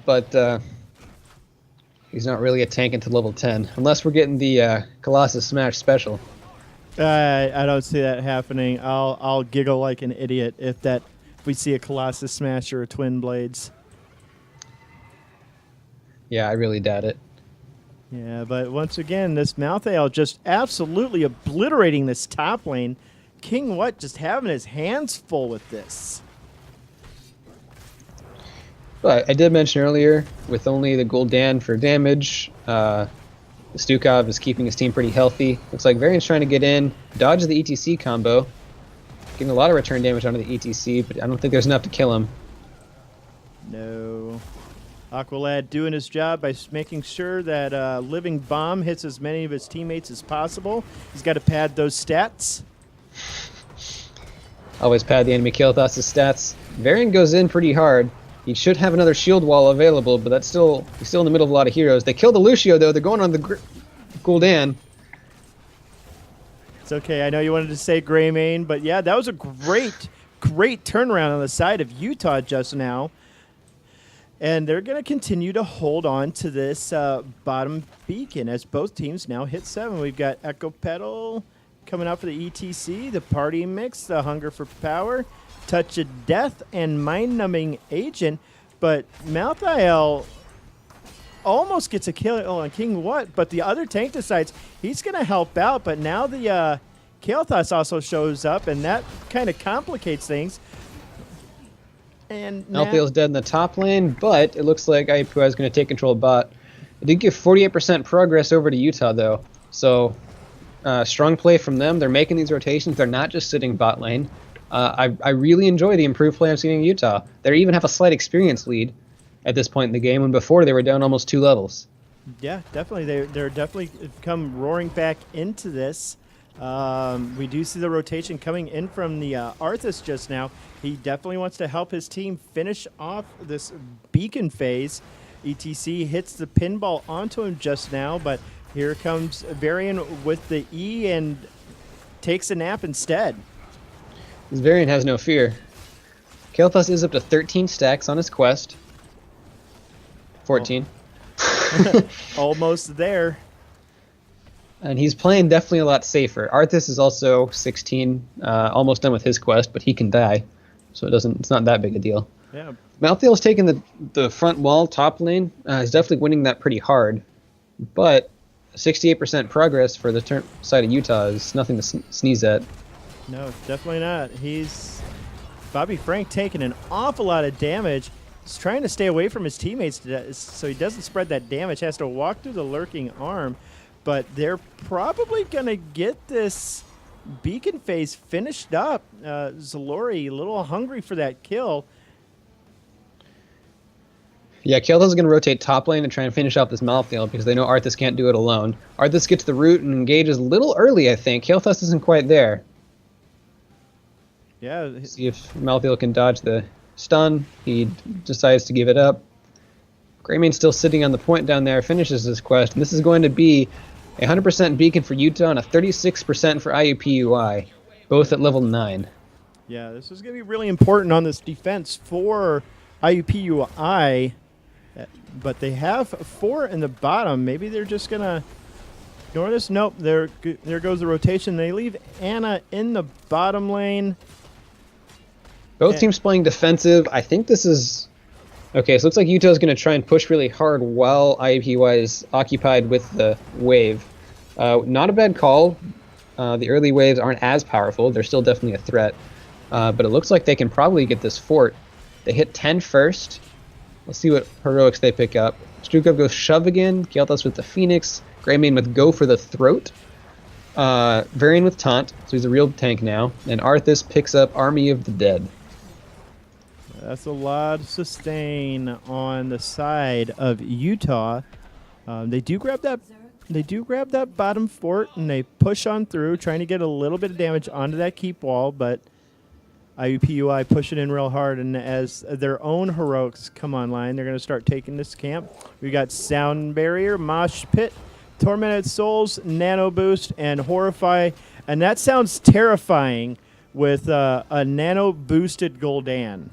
but he's not really a tank until level 10, unless we're getting the Colossus Smash special. I don't see that happening. I'll giggle like an idiot if we see a Colossus Smash or a Twin Blades. Yeah, I really doubt it. Yeah, but once again, this Malthael just absolutely obliterating this top lane. King What just having his hands full with this. But I did mention earlier, with only the Gul'dan for damage, the Stukov is keeping his team pretty healthy. Looks like Varian's trying to get in, dodge the ETC combo, getting a lot of return damage onto the ETC, but I don't think there's enough to kill him. No. Aqualad doing his job by making sure that Living Bomb hits as many of his teammates as possible. He's got to pad those stats. Always pad the enemy Kael'thas' stats. Varian goes in pretty hard. He should have another shield wall available, but he's still in the middle of a lot of heroes. They kill the Lucio, though. They're going on the Gul'dan. It's okay. I know you wanted to say Greymane, but yeah, that was a great turnaround on the side of Utah just now. And they're going to continue to hold on to this bottom beacon as both teams now hit 7. We've got Echo Pedal coming out for the ETC, the Party Mix, the Hunger for Power, Touch of Death, and Mind-Numbing Agent. But Malthael almost gets a kill on King What, but the other tank decides he's going to help out. But now the Kael'thas also shows up, and that kind of complicates things. And Malthael's dead in the top lane, but it looks like IUPUI is going to take control of bot. It did give 48% progress over to Utah, though. So, strong play from them. They're making these rotations. They're not just sitting bot lane. I really enjoy the improved play I'm seeing in Utah. They even have a slight experience lead at this point in the game, when before they were down almost 2 levels. Yeah, definitely. They're definitely come roaring back into this. We do see the rotation coming in from the Arthas just now. He definitely wants to help his team finish off this beacon phase. ETC hits the pinball onto him just now, but here comes Varian with the E and takes a nap instead. This Varian has no fear. Kael'thas is up to 13 stacks on his quest. 14. Almost there. And he's playing definitely a lot safer. Arthas is also 16, almost done with his quest, but he can die, so it's not that big a deal. Yeah. Malthael's taking the front wall, top lane. He's definitely winning that pretty hard, but 68% progress for the side of Utah is nothing to sneeze at. No, definitely not. Bobby Frank taking an awful lot of damage. He's trying to stay away from his teammates so he doesn't spread that damage. Has to walk through the lurking arm. But they're probably going to get this beacon phase finished up. Zalori a little hungry for that kill. Yeah, Kael'thas is going to rotate top lane and try and finish off this Malthael because they know Arthas can't do it alone. Arthas gets the root and engages a little early, I think. Kael'thas isn't quite there. Yeah. See if Malthael can dodge the stun. He decides to give it up. Greymane's still sitting on the point down there, finishes this quest, and this is going to be a 100% beacon for Utah and a 36% for IUPUI, both at level 9. Yeah, this is going to be really important on this defense for IUPUI, but they have 4 in the bottom. Maybe they're just going to ignore this. Nope, there goes the rotation. They leave Anna in the bottom lane. Both teams playing defensive. I think this is... Okay, so it looks like Utah's going to try and push really hard while IUPUI is occupied with the wave. Not a bad call. The early waves aren't as powerful. They're still definitely a threat. But it looks like they can probably get this fort. They hit 10 first. Let's see what heroics they pick up. Stukov goes shove again. Kael'thas with the Phoenix. Greymane with go for the throat. Varian with taunt, so he's a real tank now. And Arthas picks up Army of the Dead. That's a lot of sustain on the side of Utah. They do grab that. They do grab that bottom fort and they push on through, trying to get a little bit of damage onto that keep wall. But IUPUI pushing in real hard, and as their own heroics come online, they're going to start taking this camp. We got Sound Barrier, Mosh Pit, Tormented Souls, Nano Boost, and Horrify, and that sounds terrifying with a nano boosted Gul'dan.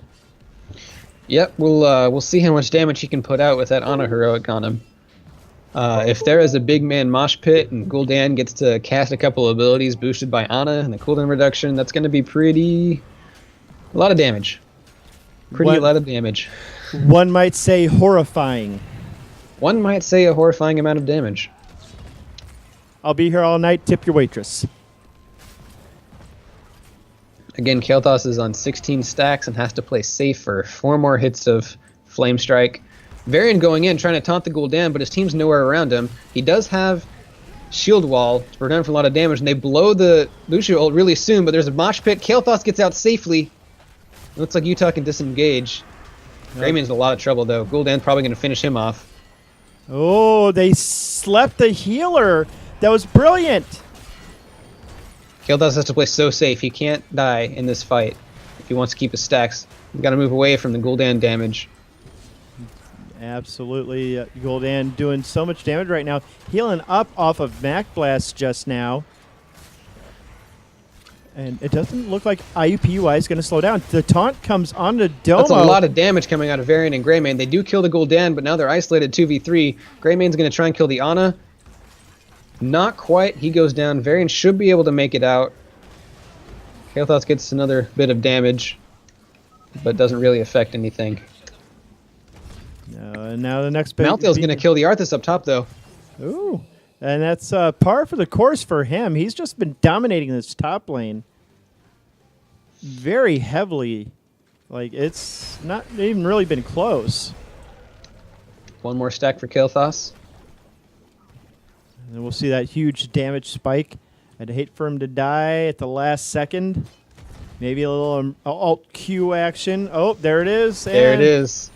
Yep, we'll see how much damage he can put out with that Ana heroic on him. If there is a big man Mosh Pit and Gul'dan gets to cast a couple of abilities boosted by Ana and the cooldown reduction, that's going to be a lot of damage. A lot of damage. One might say horrifying. One might say a horrifying amount of damage. I'll be here all night. Tip your waitress. Again, Kael'thas is on 16 stacks and has to play safe for 4 more hits of Flame Strike. Varian going in, trying to taunt the Gul'dan, but his team's nowhere around him. He does have Shield Wall to prevent for a lot of damage, and they blow the Lucio ult really soon, but there's a Mosh Pit. Kael'thas gets out safely. It looks like Utah can disengage. Greymane's in a lot of trouble, though. Gul'dan's probably going to finish him off. Oh, they slept the healer. That was brilliant. Kael'thas has to play so safe. He can't die in this fight if he wants to keep his stacks. He's got to move away from the Gul'dan damage. Absolutely. Gul'dan doing so much damage right now. Healing up off of Mac Blast just now. And it doesn't look like IUPUI is going to slow down. The taunt comes on to Domo. That's a lot of damage coming out of Varian and Greymane. They do kill the Gul'dan, but now they're isolated 2v3. Greymane's going to try and kill the Ana. Not quite. He goes down. Varian should be able to make it out. Kael'thas gets another bit of damage, but doesn't really affect anything. No, and now the next big... Malthael's going to kill the Arthas up top, though. Ooh. And that's par for the course for him. He's just been dominating this top lane very heavily. Like, it's not even really been close. One more stack for Kael'thas. And we'll see that huge damage spike. I'd hate for him to die at the last second. Maybe a little alt Q action. Oh, there it is. There it is.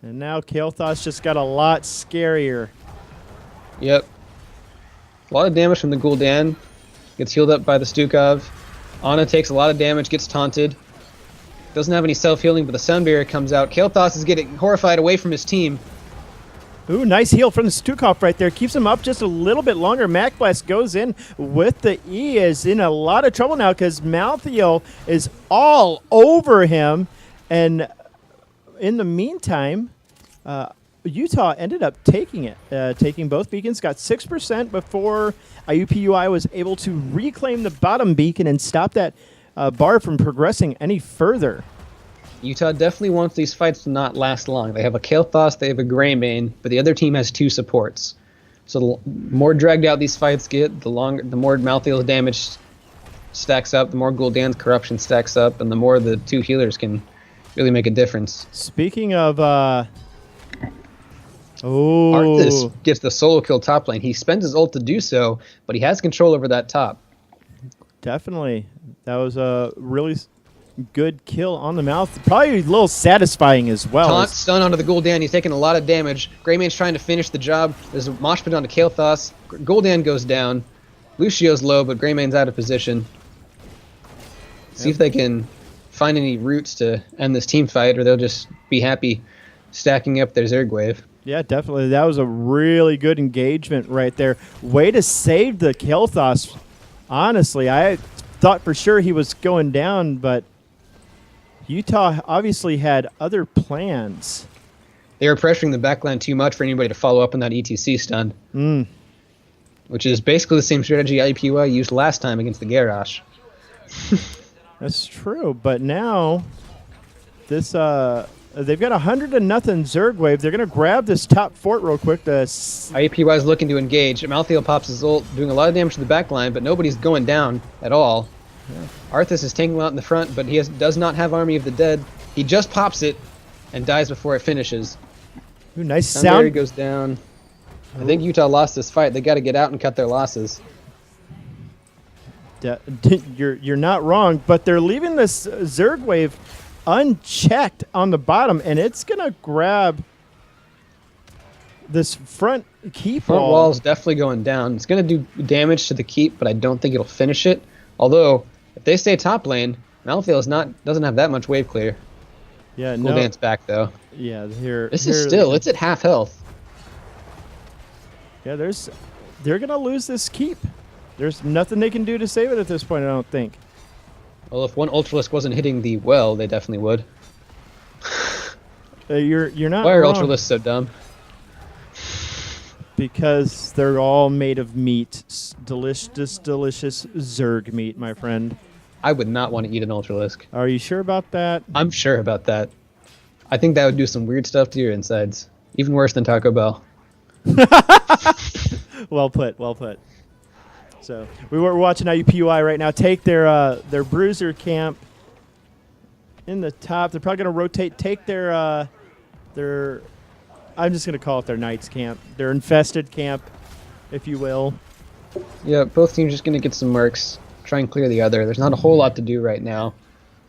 And now Kael'thas just got a lot scarier. Yep. A lot of damage from the Gul'dan. Gets healed up by the Stukov. Ana takes a lot of damage, gets taunted. Doesn't have any self-healing, but the Sound Barrier comes out. Kael'thas is getting horrified away from his team. Ooh, nice heal from the Stukov right there. Keeps him up just a little bit longer. Mac Blast goes in with the E. Is in a lot of trouble now because Malthael is all over him. And in the meantime, Utah ended up taking it, taking both beacons, got 6% before IUPUI was able to reclaim the bottom beacon and stop that bar from progressing any further. Utah definitely wants these fights to not last long. They have a Kael'thas, they have a Greymane, but the other team has 2 supports. So the more dragged out these fights get, the more Malthael's damage stacks up, the more Gul'dan's corruption stacks up, and the more the 2 healers can really make a difference. Speaking of... Arthas gets the solo kill top lane. He spends his ult to do so, but he has control over that top. Definitely. That was a really good kill on the mouth. Probably a little satisfying as well. Taunt, stun onto the Gul'dan. He's taking a lot of damage. Greymane's trying to finish the job. There's a mosh pit onto Kael'thas. Gul'dan goes down. Lucio's low, but Greymane's out of position. See if they can find any routes to end this team fight, or they'll just be happy stacking up their Zerg wave. Yeah, definitely. That was a really good engagement right there. Way to save the Kel'Thas. Honestly, I thought for sure he was going down, but Utah obviously had other plans. They were pressuring the backline too much for anybody to follow up on that ETC stun. Which is basically the same strategy IUPUI used last time against the Garrosh. That's true, but now this they've got 100-0 Zerg wave. They're going to grab this top fort real quick. IUPUI is looking to engage. Malthael pops his ult, doing a lot of damage to the backline, but nobody's going down at all. Yeah. Arthas is taking him out in the front, but he does not have Army of the Dead. He just pops it and dies before it finishes. Ooh, nice sound. Goes down. I think Utah lost this fight. They got to get out and cut their losses. You're not wrong, but they're leaving this Zerg wave unchecked on the bottom, and it's gonna grab this front keep front wall. Wall's definitely going down. It's gonna do damage to the keep, but I don't think it'll finish it. Although, if they stay top lane, Malthael doesn't have that much wave clear. Yeah, cool dance back though. Yeah, here. This is still. It's at half health. Yeah, they're gonna lose this keep. There's nothing they can do to save it at this point, I don't think. Well, if one Ultralisk wasn't hitting the well, they definitely would. You're not Why are wrong. Ultralisks so dumb? Because they're all made of meat. Delicious Zerg meat, my friend. I would not want to eat an Ultralisk. Are you sure about that? I'm sure about that. I think that would do some weird stuff to your insides. Even worse than Taco Bell. Well put, well put. So we were watching IUPUI right now take their bruiser camp in the top. They're probably going to rotate, take their I'm just going to call it their Knights camp, their infested camp, if you will. Yeah, both teams just going to get some mercs, try and clear the other. There's not a whole lot to do right now.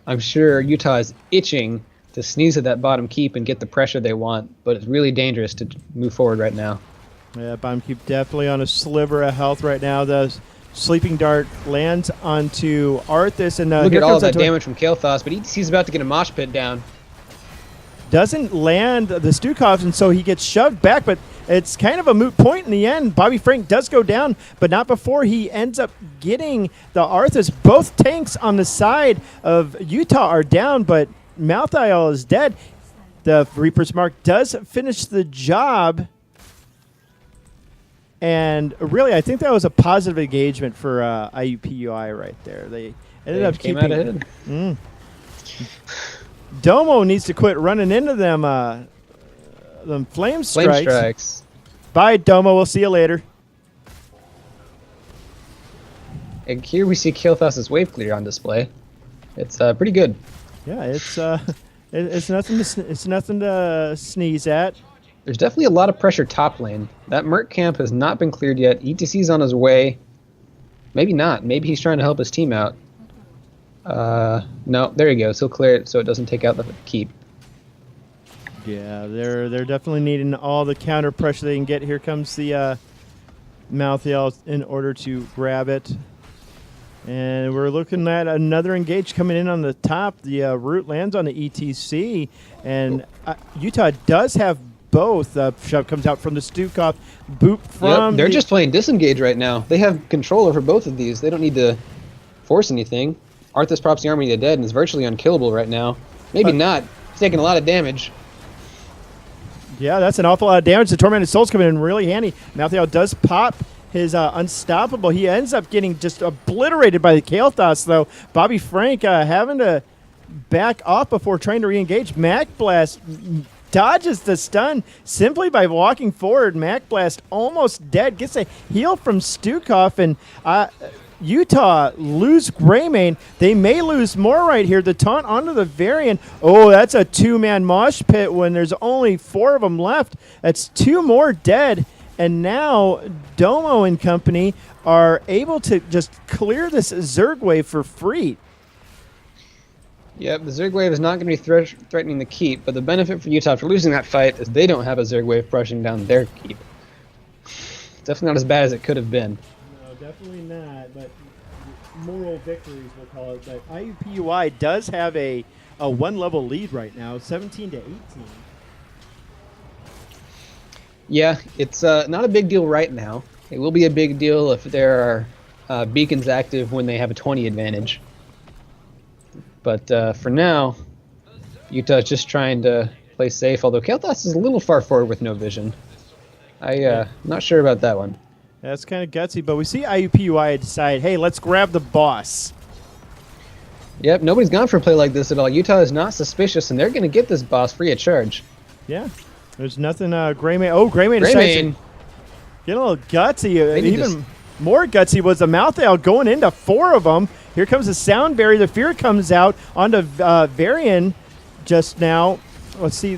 I'm sure Utah is itching to sneeze at that bottom keep and get the pressure they want, but it's really dangerous to move forward right now. Yeah, bottom keep definitely on a sliver of health right now. The sleeping dart lands onto Arthas, and look at all that damage from Kel'Thas, but he's about to get a mosh pit down. Doesn't land the Stukov, and so he gets shoved back, but it's kind of a moot point in the end. Bobby Frank does go down, but not before he ends up getting the Arthas. Both tanks on the side of Utah are down, but Malthael is dead. The Reaper's Mark does finish the job. And really, I think that was a positive engagement for IUPUI right there. They ended up came keeping. out ahead. Domo needs to quit running into them flame strikes. Bye, Domo. We'll see you later. And here we see Kel'Thas' wave clear on display. It's pretty good. Yeah, it's nothing to sneeze at. There's definitely a lot of pressure top lane. That Merc camp has not been cleared yet. ETC's on his way. Maybe not. Maybe he's trying to help his team out. No, there he goes. He'll clear it so it doesn't take out the keep. Yeah, they're definitely needing all the counter pressure they can get. Here comes the Malthael in order to grab it. And we're looking at another engage coming in on the top. The root lands on the ETC. And Utah does have both. Shove comes out from the Stukov. Boop from they're just playing disengage right now. They have control over both of these. They don't need to force anything. Arthas props the Army of the Dead and is virtually unkillable right now. Maybe not. He's taking a lot of damage. Yeah, that's an awful lot of damage. The Tormented Soul's coming in really handy. Malthael does pop his Unstoppable. He ends up getting just obliterated by the Kel'Thas, though. Bobby Frank having to back off before trying to re-engage. Mac Blast dodges the stun simply by walking forward. Mac Blast almost dead. Gets a heal from Stukov, and Utah lose Greymane. They may lose more right here. The taunt onto the Varian. Oh, that's a two-man mosh pit when there's only 4 of them left. That's 2 more dead. And now Domo and company are able to just clear this Zerg wave for free. Yep, the Zerg wave is not going to be threatening the keep, but the benefit for Utah for losing that fight is they don't have a Zerg wave brushing down their keep. Definitely not as bad as it could have been. No, definitely not, but moral victories, we'll call it. But IUPUI does have a 1-level lead right now, 17 to 18. Yeah, it's not a big deal right now. It will be a big deal if there are beacons active when they have a 20 advantage. But for now, Utah's just trying to play safe, although Kael'thas is a little far forward with no vision. I'm not sure about that one. That's kind of gutsy, but we see IUPUI decide, hey, let's grab the boss. Yep, nobody's gone for a play like this at all. Utah is not suspicious, and they're going to get this boss free of charge. Yeah. There's nothing, Greymane. Oh, Greymane decides to get a little gutsy. Even more gutsy was the Malthael going into 4 of them. Here comes the sound barrier. The fear comes out onto Varian just now. Let's see.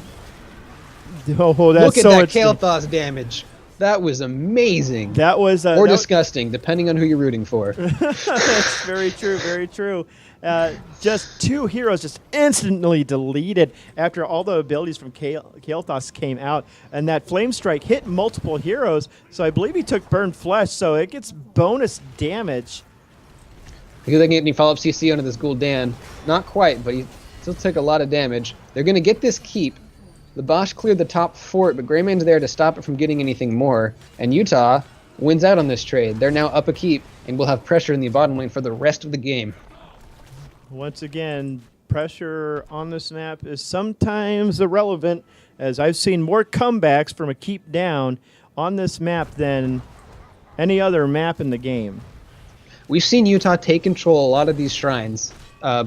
Oh, that's Look at so that Kael'thas damage. That was amazing. That was or disgusting, depending on who you're rooting for. That's very true. Very true. Just 2 heroes just instantly deleted after all the abilities from Kael'thas came out, and that Flame Strike hit multiple heroes. So I believe he took Burn Flesh, so it gets bonus damage. Because they can get any follow-up CC onto this Gul'dan. Not quite, but he still took a lot of damage. They're going to get this keep. The Bosch cleared the top fort, but Greymane's there to stop it from getting anything more. And Utah wins out on this trade. They're now up a keep, and will have pressure in the bottom lane for the rest of the game. Once again, pressure on this map is sometimes irrelevant, as I've seen more comebacks from a keep down on this map than any other map in the game. We've seen Utah take control a lot of these shrines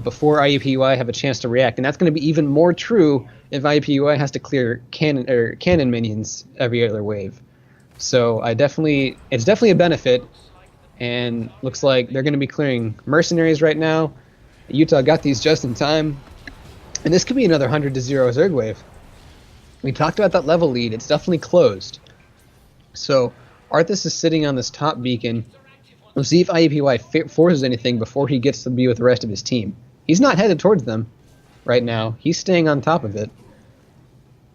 before IUPUI have a chance to react, and that's going to be even more true if IUPUI has to clear cannon minions every other wave. So it's definitely a benefit, and looks like they're going to be clearing mercenaries right now. Utah got these just in time, and this could be another 100-0 Zerg wave. We talked about that level lead. It's definitely closed. So Arthas is sitting on this top beacon. We'll see if IUPUI forces anything before he gets to be with the rest of his team. He's not headed towards them right now. He's staying on top of it.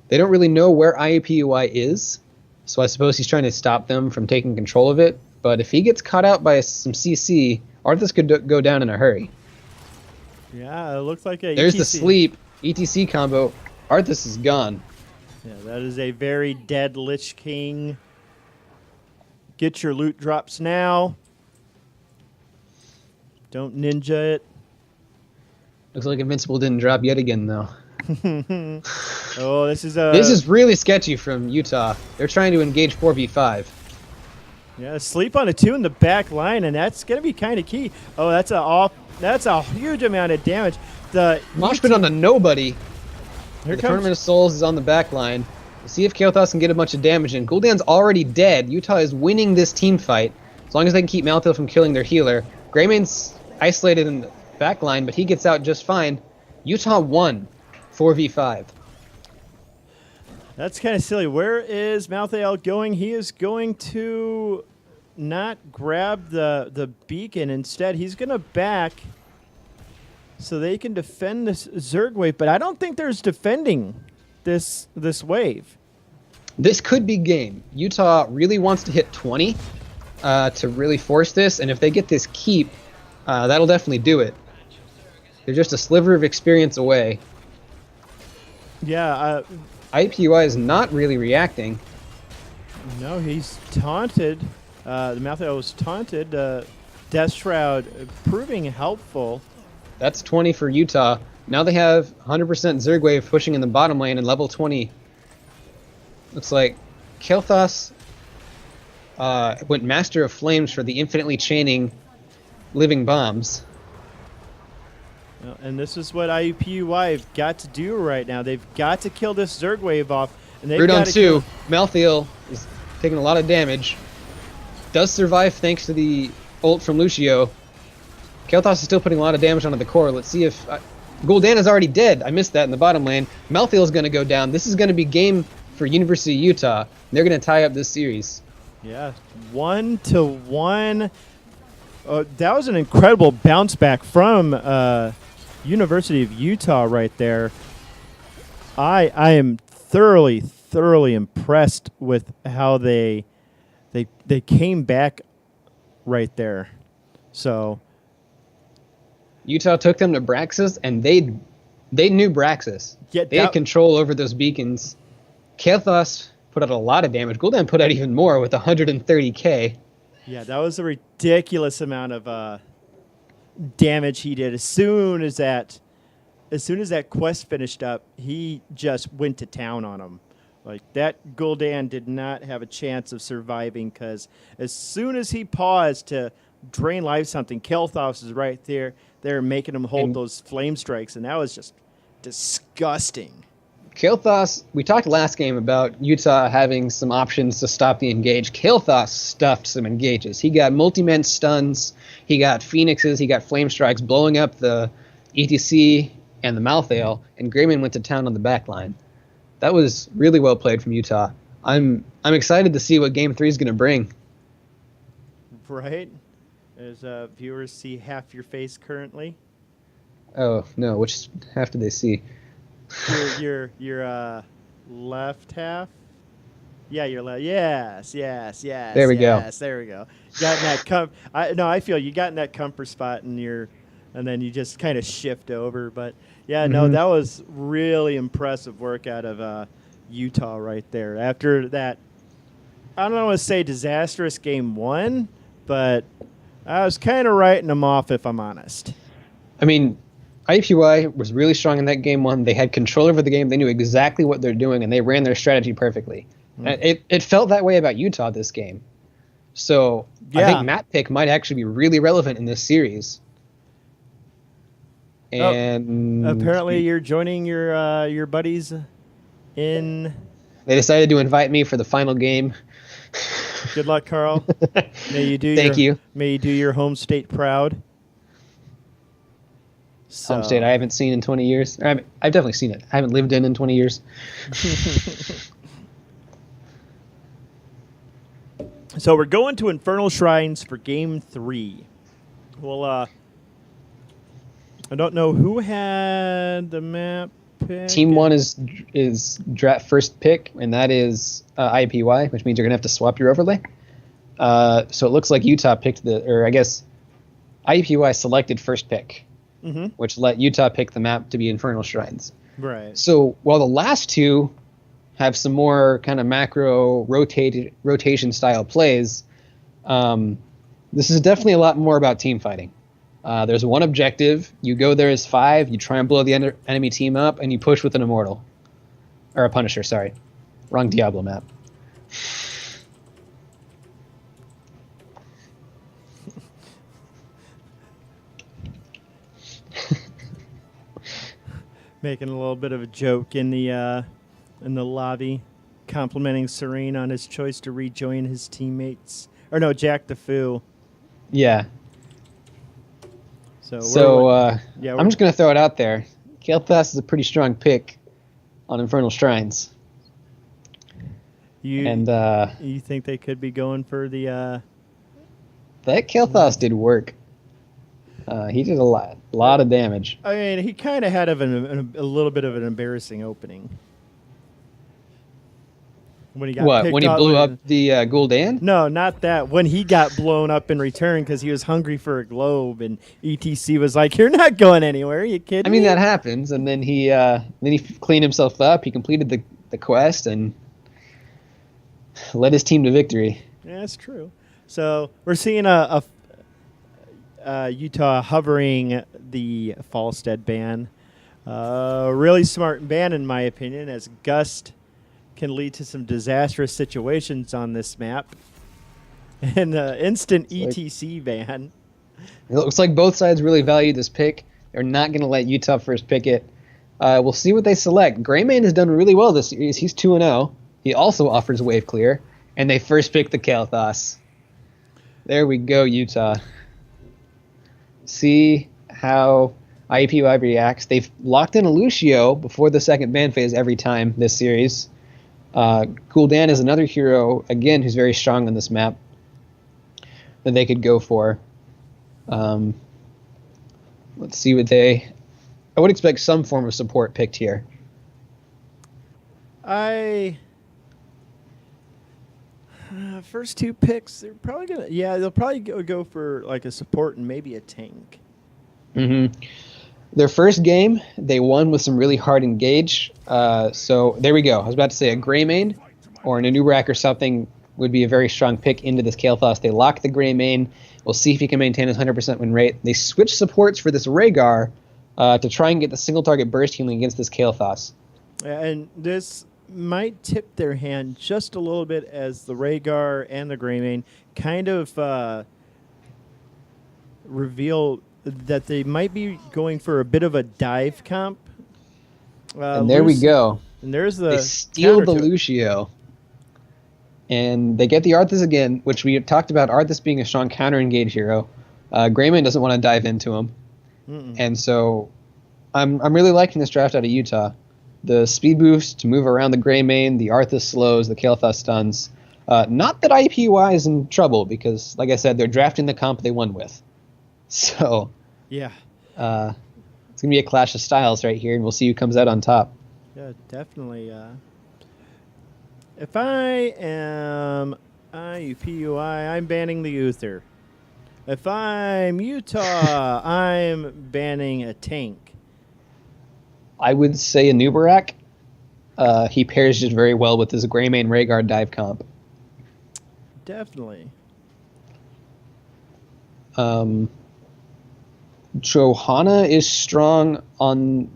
They don't really know where IUPUI is, so I suppose he's trying to stop them from taking control of it. But if he gets caught out by some CC, Arthas could go down in a hurry. Yeah, it looks like a There's ETC. the sleep ETC combo. Arthas is gone. Yeah, that is a very dead Lich King. Get your loot drops now. Don't ninja it. Looks like Invincible didn't drop yet again, though. Oh, this is really sketchy from Utah. They're trying to engage 4v5. Yeah, sleep on a 2 in the back line, and that's gonna be kind of key. Oh, that's a huge amount of damage. The Mosh pit on a nobody. Here The comes Tournament of Souls is on the back line. We'll see if Kael'thas can get a bunch of damage in. Gul'dan's already dead. Utah is winning this team fight. As long as they can keep Malthael from killing their healer. Greymane's isolated in the back line, but he gets out just fine. Utah won 4v5. That's kind of silly. Where is Malthael going? He is going to not grab the beacon. Instead, he's going to back so they can defend this Zerg wave. But I don't think there's defending this wave. This could be game. Utah really wants to hit 20 to really force this, and if they get this keep, that'll definitely do it. They're just a sliver of experience away. Yeah. IUPUI is not really reacting. No, he's taunted. The Malthael was taunted. Death Shroud proving helpful. That's 20 for Utah. Now they have 100% Zerg wave pushing in the bottom lane and level 20. Looks like Kael'thas went Master of Flames for the infinitely chaining living bombs. And this is what IUPUI have got to do right now. They've got to kill this Zerg wave off. And they've Root on got to 2. Malthael is taking a lot of damage. Does survive thanks to the ult from Lucio. Kael'thas is still putting a lot of damage onto the core. Let's see if... Gul'dan is already dead. I missed that in the bottom lane. Malthael is going to go down. This is going to be game for University of Utah. They're going to tie up this series. Yeah, 1-1. That was an incredible bounce back from University of Utah right there. I am thoroughly impressed with how they came back right there. So Utah took them to Braxis, and they knew Braxis. Yeah, they had control over those beacons. Kael'thas put out a lot of damage. Gul'dan put out even more with 130k. Yeah, that was a ridiculous amount of damage he did. As soon as that quest finished up, he just went to town on him. Like, that Gul'dan did not have a chance of surviving, because as soon as he paused to drain life something, Kael'thas is right there. They're making him hold those flame strikes, and that was just disgusting. Kael'thas, we talked last game about Utah having some options to stop the engage. Kael'thas stuffed some engages. He got multi-man stuns, he got phoenixes, he got flame strikes, blowing up the ETC and the Malthael, and Greymane went to town on the back line. That was really well played from Utah. I'm excited to see what Game 3 is going to bring. Right? As viewers see half your face currently. Oh, no, which half did they see? Your left half. Yeah, your left. Yes. There we go. There we go. Got in that I feel you got in that comfort spot, and then you just kind of shift over. But yeah, no, that was really impressive work out of Utah right there. After that, I don't want to say disastrous game 1, but I was kind of writing them off, if I'm honest. I mean, IUPUI was really strong in that game 1. They had control over the game. They knew exactly what they're doing, and they ran their strategy perfectly. It felt that way about Utah this game. So I think map pick might actually be really relevant in this series. And apparently you're joining your buddies in... They decided to invite me for the final game. Good luck, Carl. May you do May you do your home state proud. So. Home state I haven't seen in 20 years. I've definitely seen it. I haven't lived in 20 years. So we're going to Infernal Shrines for Game 3. Well, I don't know who had the map pick. Team 1 is draft first pick, and that is IUPUI, which means you're going to have to swap your overlay. So it looks like Utah picked IUPUI selected first pick, which let Utah pick the map to be Infernal Shrines. Right. So while the last two have some more kind of macro rotation style plays, this is definitely a lot more about team fighting. There's one objective. You go there as 5. You try and blow the enemy team up, and you push with an Immortal. Or a Punisher, sorry. Wrong Diablo map. Making a little bit of a joke in the lobby, complimenting Serene on his choice to rejoin his teammates. Or no, Jack the Foo. Yeah. So I'm just going to throw it out there. Kael'thas is a pretty strong pick on Infernal Shrines. You think they could be going for the... That Kael'thas did work. He did a lot of damage. I mean, he kind of had a little bit of an embarrassing opening. When he got when he blew up the Gul'dan? No, not that. When he got blown up in return because he was hungry for a globe, and ETC was like, "You're not going anywhere. Are you kidding me?" I mean, that happens, and then he cleaned himself up. He completed the quest and led his team to victory. Yeah, that's true. So we're seeing a Utah hovering the Falstead ban. Really smart ban, in my opinion, as Gust can lead to some disastrous situations on this map. And instant ETC ban. It looks like both sides really value this pick. They're not going to let Utah first pick it. We'll see what they select. Greymane has done really well this series. He's 2-0. He also offers wave clear. And they first pick the Kael'thas. There we go, Utah. See how IUPUI reacts. They've locked in a Lucio before the second ban phase every time this series. Gul'dan is another hero, again, who's very strong on this map that they could go for. Let's see what I would expect some form of support picked here. First two picks, they're probably gonna. Yeah, they'll probably go for like a support and maybe a tank. Their first game, they won with some really hard engage. So there we go. I was about to say a Greymane or an Anubrak or something would be a very strong pick into this Kael'thas. They lock the Grey Mane. We'll see if he can maintain his 100% win rate. They switch supports for this Rhaegar to try and get the single target burst healing against this Kael'thas. And this might tip their hand just a little bit as the Rhaegar and the Greymane kind of reveal that they might be going for a bit of a dive comp. And there we go. And there's the they steal the counter to it. Lucio. And they get the Arthas again, which we talked about Arthas being a strong counter-engage hero. Greymane doesn't want to dive into him. And so I'm really liking this draft out of Utah. The speed boost to move around the Greymane, the Arthas slows, the Kael'thas stuns. Not that IUPUI is in trouble because, like I said, they're drafting the comp they won with. So Yeah. it's going to be a clash of styles right here, and we'll see who comes out on top. Yeah, definitely. If I am IUPUI, I'm banning the Uther. If I'm Utah, I'm banning a tank. I would say Anubrak. He pairs just very well with his Greymane Rhaegar dive comp. Definitely. Johanna is strong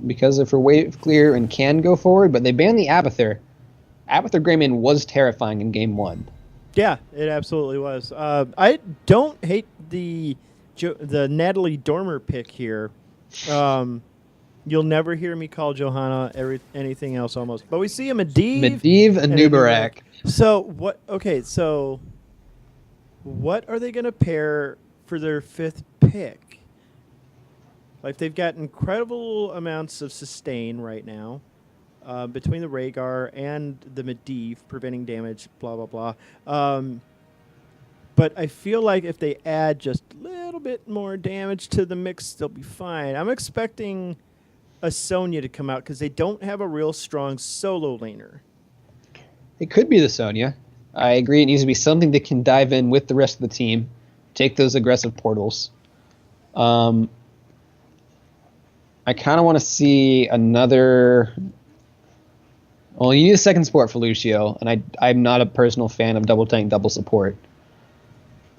because of her wave clear and can go forward, but they banned the Abathur. Abathur Greymane was terrifying in game 1. Yeah, it absolutely was. I don't hate the Natalie Dormer pick here. You'll never hear me call Johanna anything else almost. But we see a Medivh Anubrak. So what? Okay, so what are they going to pair for their 5th pick? Like they've got incredible amounts of sustain right now between the Rhaegar and the Medivh, preventing damage. Blah blah blah. But I feel like if they add just a little bit more damage to the mix, they'll be fine. I'm expecting a Sonya to come out because they don't have a real strong solo laner. It could be the Sonya. I agree. It needs to be something that can dive in with the rest of the team, take those aggressive portals. I kind of want to see another. Well, you need a second support for Lucio, and I'm not a personal fan of double tank, double support.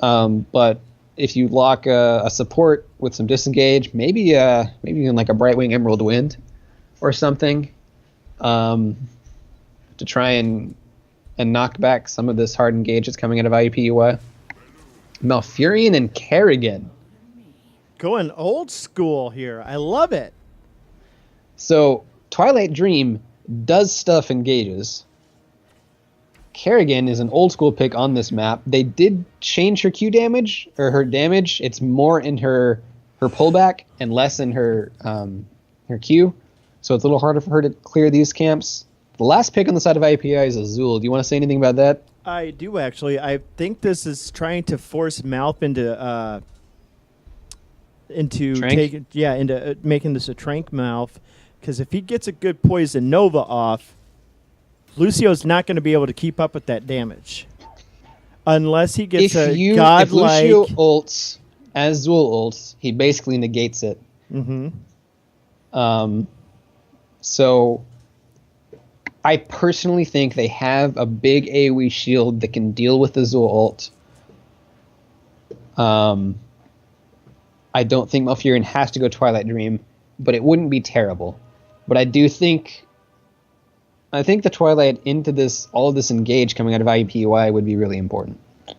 But if you lock a support with some disengage, maybe even like a Brightwing Emerald Wind or something, to try and knock back some of this hard engage that's coming out of IUPUI. Malfurion and Kerrigan. Going old school here. I love it. So Twilight Dream does stuff engages. Kerrigan is an old school pick on this map. They did change her Q damage, or her damage. It's more in her pullback and less in her Q. So it's a little harder for her to clear these camps. The last pick on the side of IUPUI is Azul. Do you want to say anything about that? I do actually. I think this is trying to force Malf into making this a Trank Malf, because if he gets a good Poison Nova off, Lucio's not going to be able to keep up with that damage unless he gets godlike. If Lucio ults as Azul ults, he basically negates it. So I personally think they have a big AoE shield that can deal with the Azul ult. I don't think Malfurion has to go Twilight Dream, but it wouldn't be terrible. But I think the Twilight into all of this engage coming out of IUPUI would be really important. Right.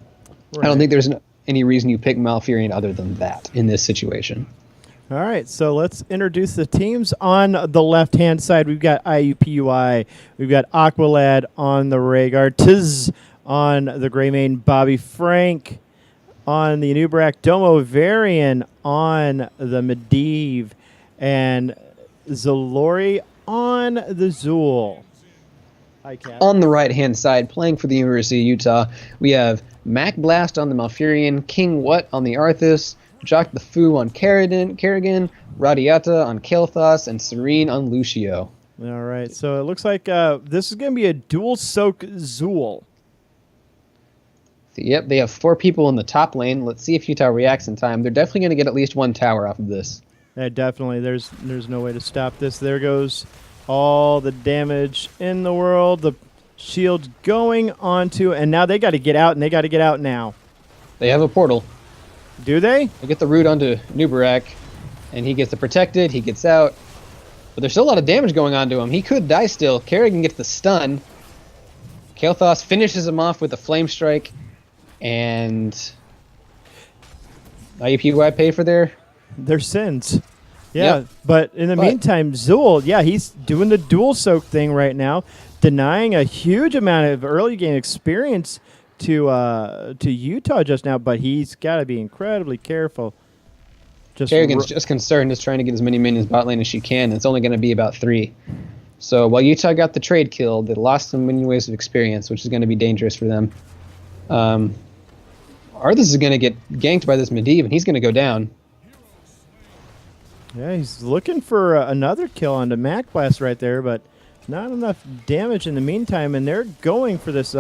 I don't think there's any reason you pick Malfurion other than that in this situation. All right, so let's introduce the teams. On the left-hand side, we've got IUPUI. We've got Aqualad on the Rhaegar, Tiz on the Greymane, Bobby Frank on the Anubrak, Domo Varian on the Medivh, and Zalori on the Zool. Hi, Kat. On the right-hand side, playing for the University of Utah, we have Mac Blast on the Malfurion, King What on the Arthas, Jock the Fu on Kerrigan, Radiata on Kael'thas, and Serene on Lucio. All right, so it looks like this is going to be a dual soak Zool. Yep, they have 4 people in the top lane. Let's see if Utah reacts in time. They're definitely going to get at least 1 tower off of this. Yeah, definitely. There's no way to stop this. There goes all the damage in the world. The Shield going onto, and now they got to get out, and they got to get out now. They have a portal. Do they? They get the root onto Nubarak, and he gets the protected. He gets out. But there's still a lot of damage going on to him. He could die still. Kerrigan gets the stun. Kael'thas finishes him off with a flame strike. And IUPUI pay for their sins. Yeah, Yep. but in the meantime, Zool, he's doing the dual soak thing right now, denying a huge amount of early game experience to Utah just now, but he's got to be incredibly careful. Kerrigan's just concerned, just trying to get as many minions bot lane as she can. It's only going to be about 3. So while Utah got the trade kill, they lost some minion waves of experience, which is going to be dangerous for them. Arthas is going to get ganked by this Medivh, and he's going to go down. Yeah, he's looking for another kill onto Mac Blast right there, but not enough damage in the meantime, and they're going for this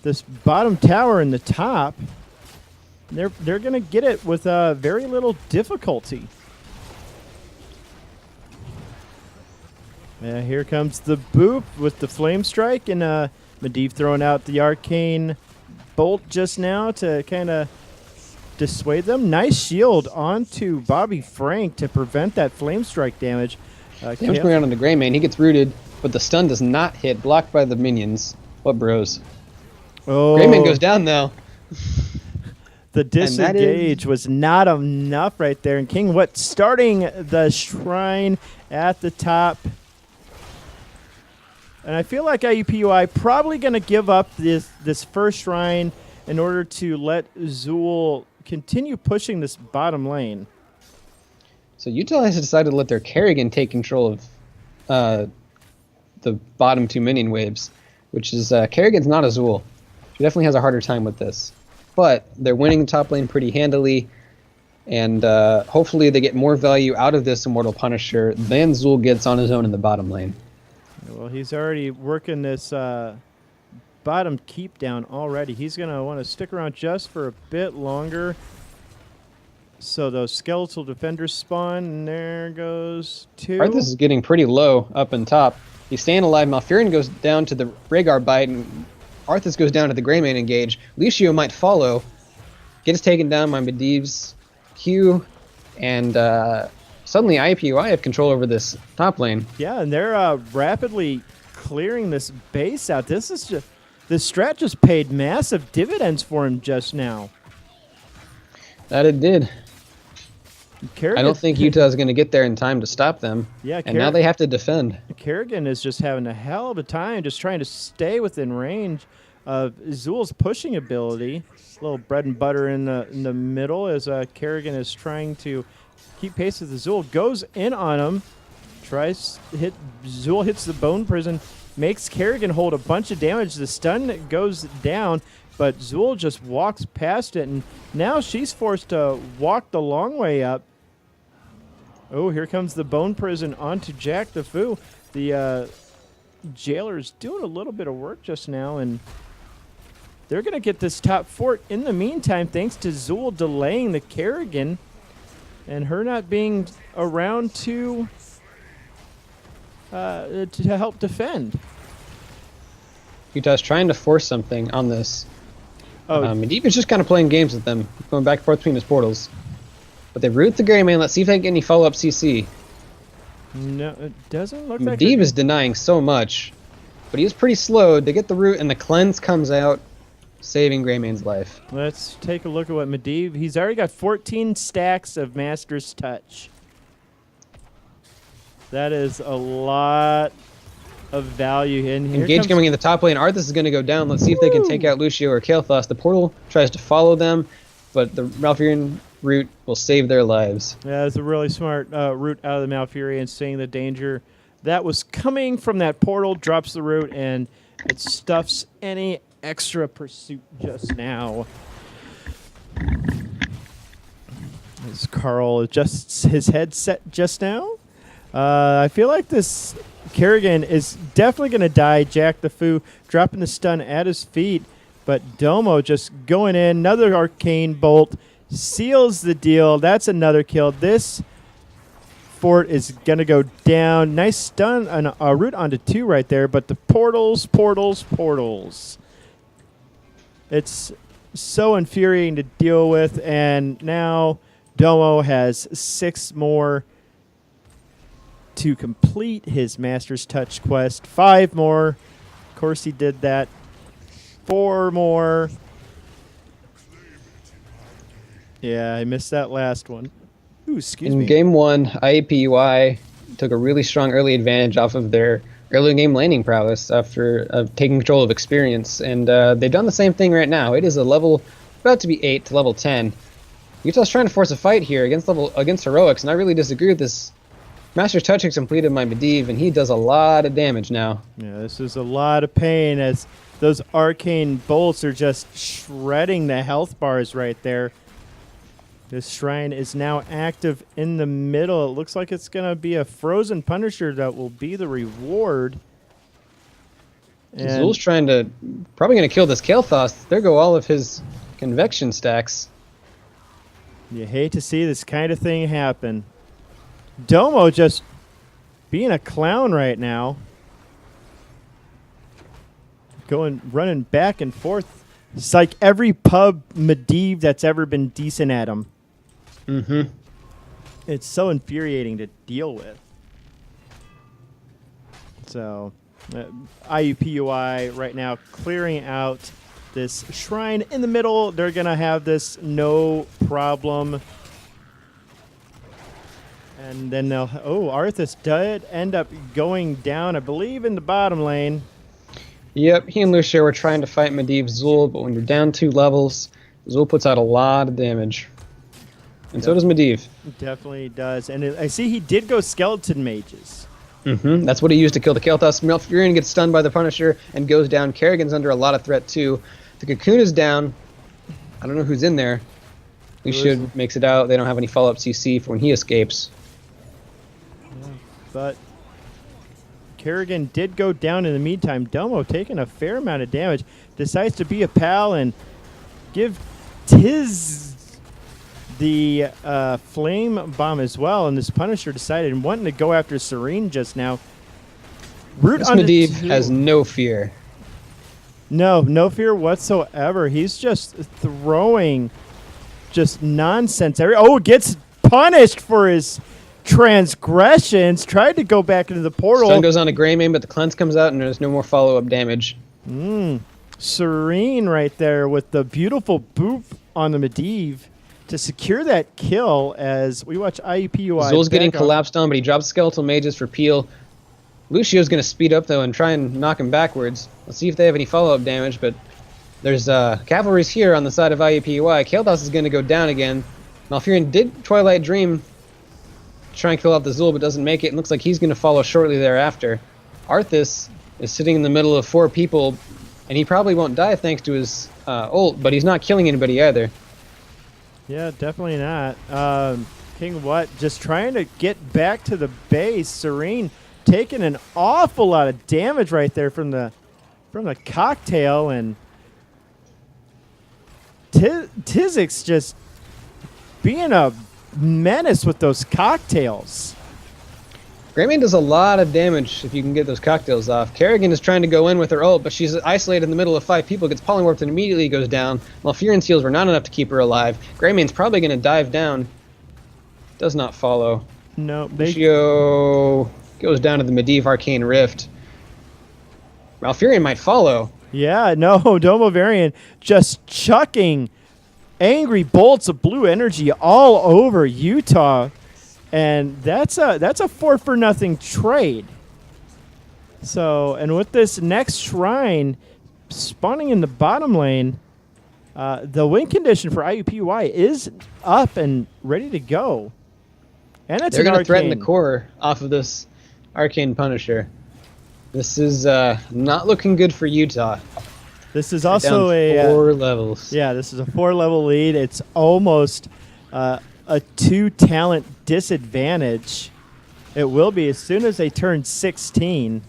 this bottom tower in the top. They're going to get it with very little difficulty. Yeah, here comes the boop with the flame strike, and Medivh throwing out the arcane bolt just now to kind of dissuade them. Nice shield onto Bobby Frank to prevent that flame strike damage. Damage going on the Greymane. He gets rooted, but the stun does not hit. Blocked by the minions. What bros? Oh, Greymane goes down now. The disengage was not enough right there. And King What starting the shrine at the top. And I feel like IUPUI probably going to give up this first shrine in order to let Zool continue pushing this bottom lane. So Utah has decided to let their Kerrigan take control of the bottom 2 minion waves, which is Kerrigan's not a Zool. She definitely has a harder time with this. But they're winning the top lane pretty handily, and hopefully they get more value out of this Immortal Punisher than Zool gets on his own in the bottom lane. Well, he's already working this bottom keep down already. He's going to want to stick around just for a bit longer. So those skeletal defenders spawn, and there goes 2. Arthas is getting pretty low up in top. He's staying alive. Malfurion goes down to the Rhaegar bite, and Arthas goes down to the Greymane engage. Lucio might follow. Gets taken down by Medivh's Q, and suddenly IUPUI have control over this top lane. Yeah, and they're rapidly clearing this base out. This strat just paid massive dividends for him just now. That it did. Kerrigan, I don't think Utah is going to get there in time to stop them. Yeah, and now they have to defend. Kerrigan is just having a hell of a time just trying to stay within range of Zool's pushing ability. A little bread and butter in the middle as Kerrigan is trying to keep pace with the Zool. Goes in on him. Zool hits the bone prison. Makes Kerrigan hold a bunch of damage. The stun goes down, but Zool just walks past it, and now she's forced to walk the long way up. Oh, here comes the bone prison onto Jack the Foo. The jailer's doing a little bit of work just now, and they're going to get this top fort in the meantime, thanks to Zool delaying the Kerrigan and her not being around to help defend. Utah's trying to force something on this. Oh, Medivh is just kind of playing games with them, going back and forth between his portals. But they root the Greymane. Let's see if they get any follow-up CC. no, it doesn't look like Medivh is denying so much, but he is pretty slowed. They get the root, and the cleanse comes out, saving Greymane's life. Let's take a look at what Medivh. He's already got 14 stacks of Master's Touch. That is a lot of value. And here Engage comes coming in the top lane. Arthas is going to go down. Let's see if they can take out Lucio or Kael'thas. The portal tries to follow them, but the Malfurion root will save their lives. Yeah, it's a really smart route out of the Malfurion, seeing the danger that was coming from that portal, drops the root, and it stuffs any extra pursuit just now. As Carl adjusts his headset just now. I feel like this Kerrigan is definitely going to die. Jack the Foo dropping the stun at his feet, but Domo just going in. Another arcane bolt seals the deal. That's another kill. This fort is going to go down. Nice stun on a route onto 2 right there, but the portals. It's so infuriating to deal with, and now Domo has 6 more to complete his Master's Touch quest. 5 more. Of course he did that. 4 more. Yeah, I missed that last one. Ooh, excuse me. In game 1, IUPUI took a really strong early advantage off of their early game laning prowess after taking control of experience, and they've done the same thing right now. It is a level about to be 8 to level 10. Utah's trying to force a fight here against heroics, and I really disagree with this. Master's Touch has completed my Medivh, and he does a lot of damage now. Yeah, this is a lot of pain as those arcane bolts are just shredding the health bars right there. This shrine is now active in the middle. It looks like it's going to be a frozen Punisher that will be the reward. Zul's probably going to kill this Kael'thas. There go all of his convection stacks. You hate to see this kind of thing happen. Domo just being a clown right now. Running back and forth. It's like every pub Medivh that's ever been decent at him. Mm-hmm. It's so infuriating to deal with. So, IUPUI right now clearing out this shrine in the middle. They're going to have this no problem. And then they'll... Oh, Arthas did end up going down, I believe, in the bottom lane. Yep, he and Lucio were trying to fight Medivh Zul, but when you're down 2 levels, Zul puts out a lot of damage. And so does Medivh. Definitely does. And I see he did go Skeleton Mages. Mm-hmm. That's what he used to kill the Kael'thas. Malfurion gets stunned by the Punisher and goes down. Kerrigan's under a lot of threat, too. The Cocoon is down. I don't know who's in there. Lucio makes it out. They don't have any follow-up CC for when he escapes. Yeah, but Kerrigan did go down in the meantime. Domo taking a fair amount of damage. Decides to be a pal and give Tiz the flame bomb as well. And this Punisher decided wanting to go after Serene just now. This Medivh has no fear. No fear whatsoever. He's just throwing just nonsense. Gets punished for his transgressions. Tried to go back into the portal. Stun goes on to Greymane, but the cleanse comes out and there's no more follow-up damage. Serene right there with the beautiful boop on the Medivh to secure that kill as we watch IUPUI. Zul's getting collapsed on, but he drops Skeletal Mages for Peel. Lucio's going to speed up, though, and try and knock him backwards. Let's see if they have any follow-up damage, but there's cavalry's here on the side of IUPUI. Kael'thas is going to go down again. Malfurion did Twilight Dream to try and kill out the Zul, but doesn't make it. It looks like he's going to follow shortly thereafter. Arthas is sitting in the middle of 4 people, and he probably won't die thanks to his ult, but he's not killing anybody either. Yeah, definitely not. King What just trying to get back to the base. Serene taking an awful lot of damage right there from the cocktail, and Tizik's just being a menace with those cocktails. Greymane does a lot of damage if you can get those cocktails off. Kerrigan is trying to go in with her ult, but she's isolated in the middle of 5 people, gets polymorphed and immediately goes down. Malfurion's heals were not enough to keep her alive. Greymane's probably going to dive down. Does not follow. No, Lucio goes down to the Medivh Arcane Rift. Malfurion might follow. Yeah, no, Domo Varian just chucking angry bolts of blue energy all over Utah. And that's a 4-for-nothing trade. So, and with this next shrine spawning in the bottom lane, the win condition for IUPUI is up and ready to go. And it's They're going to threaten the core off of this Arcane Punisher. This is not looking good for Utah. This is also a 4 levels. Yeah, this is a 4-level lead. It's almost a 2-talent disadvantage. It will be as soon as they turn 16.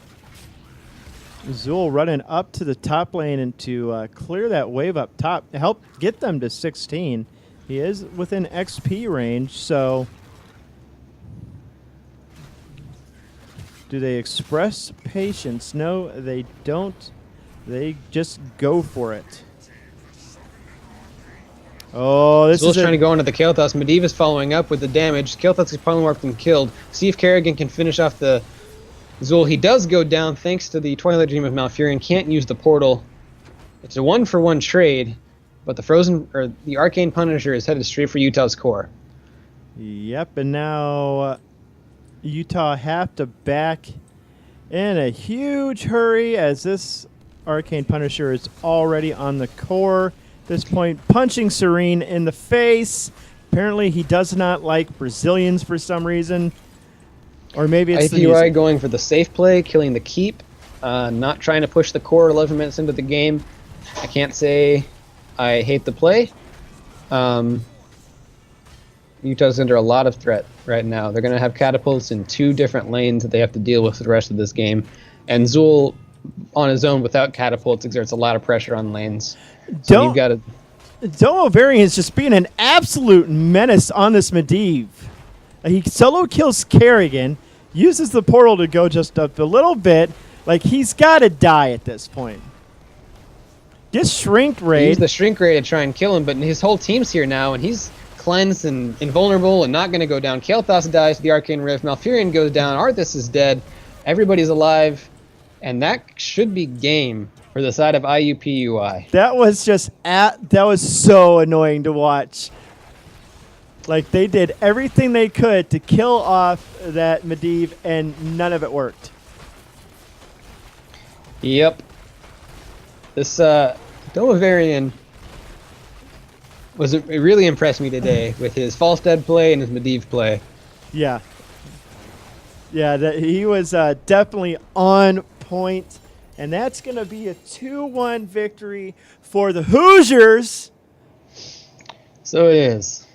Zul running up to the top lane and to clear that wave up top, help get them to 16. He is within XP range, so Do they express patience? No, they don't. They just go for it. Oh, this Zul's is trying to go into the Kael'thas. Medivh is following up with the damage. Kael'thas is polymorphed and killed. See if Kerrigan can finish off the Zul. He does go down thanks to the Twilight Dream of Malfurion. Can't use the portal. It's a 1-for-1 trade, but the Arcane Punisher is headed straight for Utah's core. Yep, and now Utah have to back in a huge hurry as this Arcane Punisher is already on the core. At this point, punching Serene in the face. Apparently, he does not like Brazilians for some reason. Or maybe it's the IUPUI music. going for the safe play, killing the keep, not trying to push the core 11 minutes into the game. I can't say I hate the play. Utah's under a lot of threat right now. They're going to have catapults in 2 different lanes that they have to deal with the rest of this game. And Zul, on his own, without catapults, exerts a lot of pressure on lanes. So you've got to... Domo Varian is just being an absolute menace on this Medivh. He solo kills Kerrigan, uses the portal to go just up a little bit. Like, he's got to die at this point. Gets Shrink Raid. Use the Shrink Raid to try and kill him, but his whole team's here now, and he's cleansed and invulnerable and not going to go down. Kael'thas dies to the Arcane Rift. Malfurion goes down. Arthas is dead. Everybody's alive. And that should be game for the side of IUPUI. That was that was so annoying to watch. Like, they did everything they could to kill off that Medivh, and none of it worked. Yep. This Domavarian it really impressed me today with his false dead play and his Medivh play. Yeah. Yeah, he was definitely on point. And that's going to be a 2-1 victory for the Hoosiers. So it is.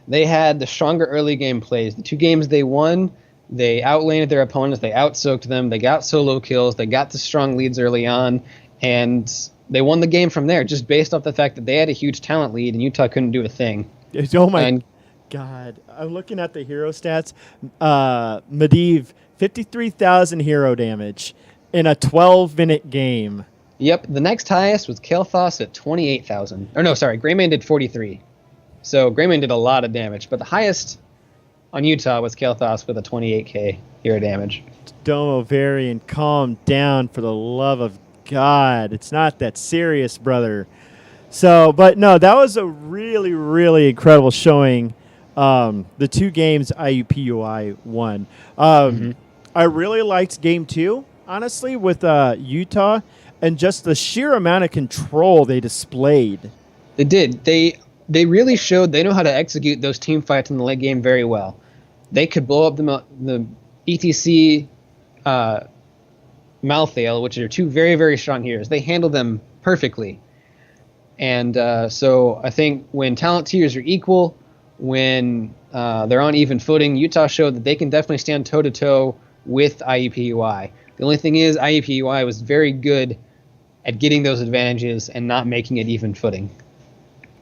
They had the stronger early game plays. The 2 games they won, they outlaned their opponents. They outsoaked them. They got solo kills. They got the strong leads early on. And they won the game from there, just based off the fact that they had a huge talent lead and Utah couldn't do a thing. Oh, my God. I'm looking at the hero stats. Medivh, 53,000 hero damage in a 12-minute game. Yep, the next highest was Kael'thas at 28,000. Or no, sorry, Greymane did 43. So Greymane did a lot of damage, but the highest on Utah was Kael'thas with a 28k hero damage. Domo Varian, calm down for the love of God. It's not that serious, brother. So, but no, that was a really, really incredible showing. The 2 games IUPUI won. I really liked game 2, honestly, with Utah, and just the sheer amount of control they displayed. They did. They really showed they know how to execute those team fights in the late game very well. They could blow up the ETC Malthael, which are 2 very, very strong heroes. They handle them perfectly. And so I think when talent tiers are equal, when they're on even footing, Utah showed that they can definitely stand toe-to-toe with IUPUI. The only thing is IUPUI was very good at getting those advantages and not making it even footing.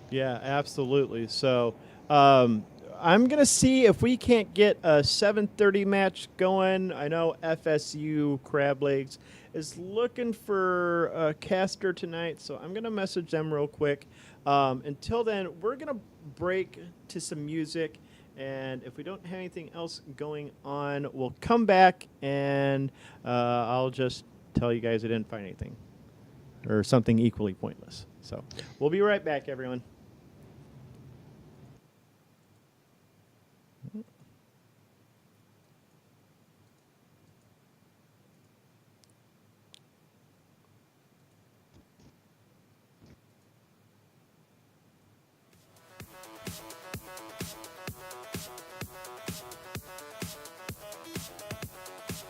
Yeah, absolutely. So I'm going to see if we can't get a 7:30 match going. I know FSU Crab Legs is looking for a caster tonight, so I'm going to message them real quick. Until then, we're going to break to some music, and if we don't have anything else going on, we'll come back, and I'll just tell you guys I didn't find anything or something equally pointless. So we'll be right back, everyone.